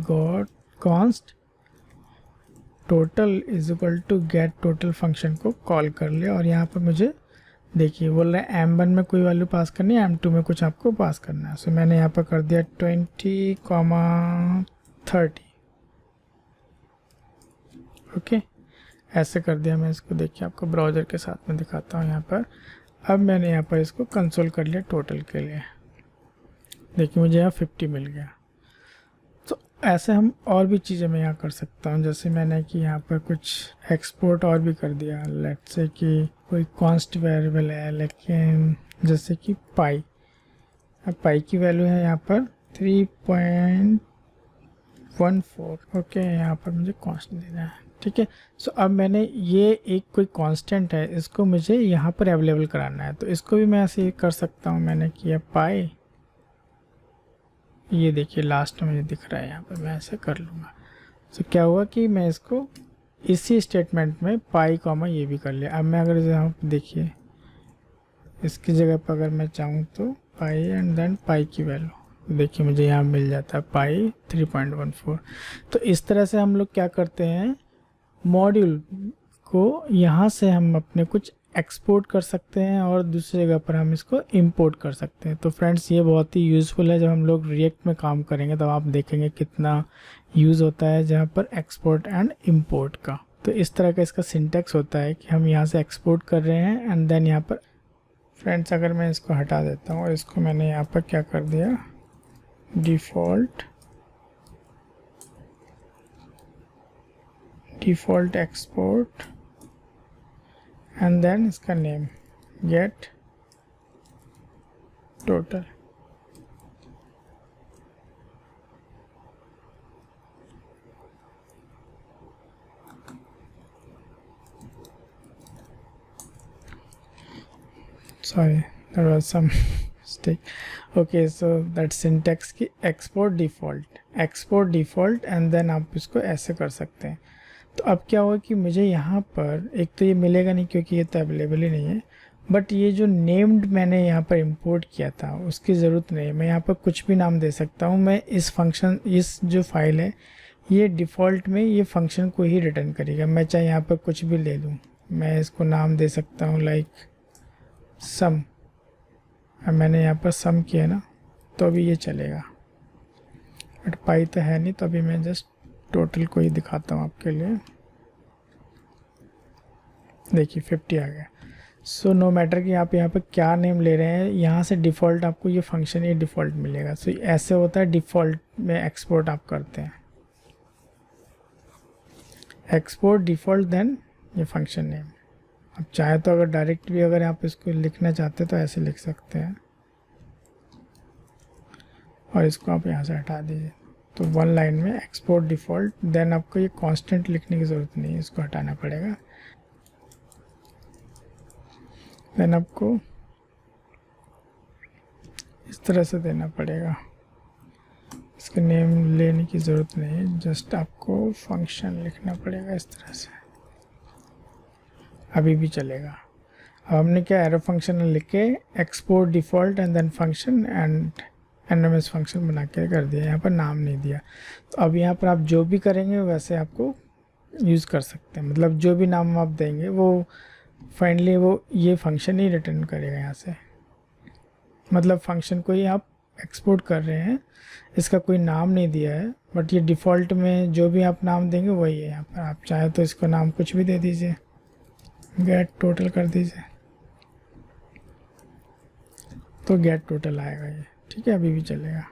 const total is equal to get total function को कॉल कर लिया और यहाँ पर मुझे देखिए बोल रहा है m1 में कोई वैल्यू पास करनी है, m2 में कुछ आपको पास करना है। सो मैंने यहाँ पर कर दिया 20,30। ओके, ऐसे कर दिया मैं इसको। देखिए आपको ब्राउज़र के साथ में दिखाता हूँ यहाँ पर। अब मैंने यहाँ पर इसको कंसोल कर लिया टोटल के लिए। देखिए मुझे यहाँ 50 मिल गया। तो ऐसे हम और भी चीज़ें मैं यहाँ कर सकता हूँ, जैसे मैंने कि यहाँ पर कुछ एक्सपोर्ट और भी कर दिया। लेट्स से कि कोई कॉन्स्ट वेरिएबल है, लेकिन जैसे कि पाई, अब पाई की वैल्यू है यहाँ पर 3.14। ओके, यहाँ पर मुझे कॉन्स्ट देना है। ठीक है, सो अब मैंने ये एक कोई कांस्टेंट है, इसको मुझे यहाँ पर अवेलेबल कराना है। तो इसको भी मैं ऐसे कर सकता हूँ। मैंने किया पाई, ये देखिए लास्ट में मुझे दिख रहा है यहाँ पर, मैं ऐसे कर लूँगा। तो क्या हुआ कि मैं इसको इसी स्टेटमेंट में पाई कॉमा ये भी कर लिया। अब मैं अगर यहाँ देखिए इसकी जगह पर अगर मैं चाहूँ तो पाई एंड देन पाई की वैल्यू देखिए मुझे यहाँ मिल जाता है पाई 3.14। तो इस तरह से हम लोग क्या करते हैं, मॉड्यूल को यहाँ से हम अपने कुछ एक्सपोर्ट कर सकते हैं और दूसरी जगह पर हम इसको इंपोर्ट कर सकते हैं। तो फ्रेंड्स ये बहुत ही यूज़फुल है। जब हम लोग रिएक्ट में काम करेंगे तब आप देखेंगे कितना यूज़ होता है जहाँ पर एक्सपोर्ट एंड इंपोर्ट का। तो इस तरह का इसका सिंटेक्स होता है कि हम यहाँ से एक्सपोर्ट कर रहे हैं एंड देन यहाँ पर फ्रेंड्स अगर मैं इसको हटा देता हूँ और इसको मैंने यहाँ पर क्या कर दिया, डिफ़ॉल्ट एक्सपोर्ट एंड देन इसका name get total. sorry there was some mistake. okay, so that syntax की एक्सपोर्ट डिफ़ॉल्ट एंड देन आप इसको ऐसे कर सकते हैं। तो अब क्या होगा कि मुझे यहाँ पर एक तो ये मिलेगा नहीं क्योंकि ये तो अवेलेबल ही नहीं है, बट ये जो नेम्ड मैंने यहाँ पर इंपोर्ट किया था उसकी ज़रूरत नहीं है। मैं यहाँ पर कुछ भी नाम दे सकता हूँ। मैं इस फंक्शन, इस जो फाइल है ये डिफ़ॉल्ट में ये फंक्शन को ही रिटर्न करेगा। मैं चाहे यहाँ पर कुछ भी ले लूँ, मैं इसको नाम दे सकता हूँ लाइक सम। अब मैंने यहाँ पर सम किया ना तो अभी ये चलेगा, बट पाई तो है नहीं, तो अभी मैं जस्ट टोटल को ही दिखाता हूँ आपके लिए। देखिए 50 आ गया। सो नो मैटर कि आप यहाँ पे क्या नेम ले रहे हैं, यहाँ से डिफ़ॉल्ट आपको ये फंक्शन ये डिफ़ॉल्ट मिलेगा। सो ऐसे होता है डिफ़ॉल्ट में एक्सपोर्ट आप करते हैं, एक्सपोर्ट डिफ़ॉल्ट देन ये फंक्शन नेम। अब चाहे तो अगर डायरेक्ट भी अगर आप इसको लिखना चाहते हैं तो ऐसे लिख सकते हैं और इसको आप यहाँ से हटा दीजिए। तो वन लाइन में एक्सपोर्ट डिफ़ॉल्ट, देन आपको ये कांस्टेंट लिखने की ज़रूरत नहीं है, इसको हटाना पड़ेगा। देन आपको इस तरह से देना पड़ेगा, इसका नेम लेने की ज़रूरत नहीं है, जस्ट आपको फंक्शन लिखना पड़ेगा इस तरह से। अभी भी चलेगा। अब हमने क्या एरो फंक्शन लिख के export default and then function and NMS function बना के कर दिया, यहाँ पर नाम नहीं दिया। तो अब यहाँ पर आप जो भी करेंगे वैसे आपको यूज़ कर सकते हैं, मतलब जो भी नाम आप देंगे वो फाइनली वो ये फंक्शन ही रिटर्न करेगा यहाँ से। मतलब फंक्शन को ही आप एक्सपोर्ट कर रहे हैं, इसका कोई नाम नहीं दिया है, बट ये डिफ़ॉल्ट में जो भी आप नाम देंगे वही है। यहाँ पर आप चाहे तो इसको नाम कुछ भी दे दीजिए, गेट टोटल कर दीजिए तो गेट टोटल आएगा ये। ठीक है, अभी भी चलेगा।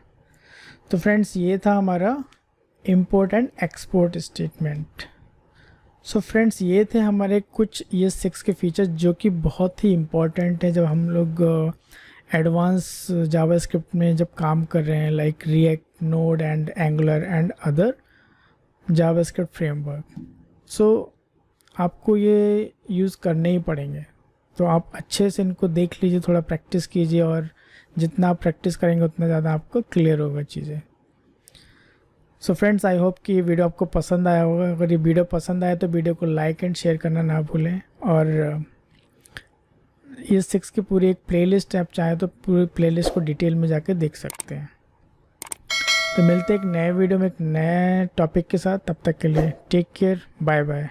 तो फ्रेंड्स ये था हमारा import and export statement. So friends ये थे हमारे कुछ ES6 के फीचर्स जो कि बहुत ही इम्पॉर्टेंट है जब हम लोग एडवांस जावास्क्रिप्ट में जब काम कर रहे हैं, like React, Node and Angular and other JavaScript framework. So आपको ये यूज़ करने ही पड़ेंगे, तो आप अच्छे से इनको देख लीजिए, थोड़ा प्रैक्टिस कीजिए और जितना आप प्रैक्टिस करेंगे उतना ज़्यादा आपको क्लियर होगा चीज़ें। सो फ्रेंड्स, आई होप कि ये वीडियो आपको पसंद आया होगा। अगर ये वीडियो पसंद आया तो वीडियो को लाइक एंड शेयर करना ना भूलें। और ये 6 की पूरी एक प्लेलिस्ट है, आप चाहें तो पूरी प्लेलिस्ट को डिटेल में जाके देख सकते हैं। तो मिलते हैं एक नए वीडियो में एक नए टॉपिक के साथ। तब तक के लिए टेक केयर, बाय बाय।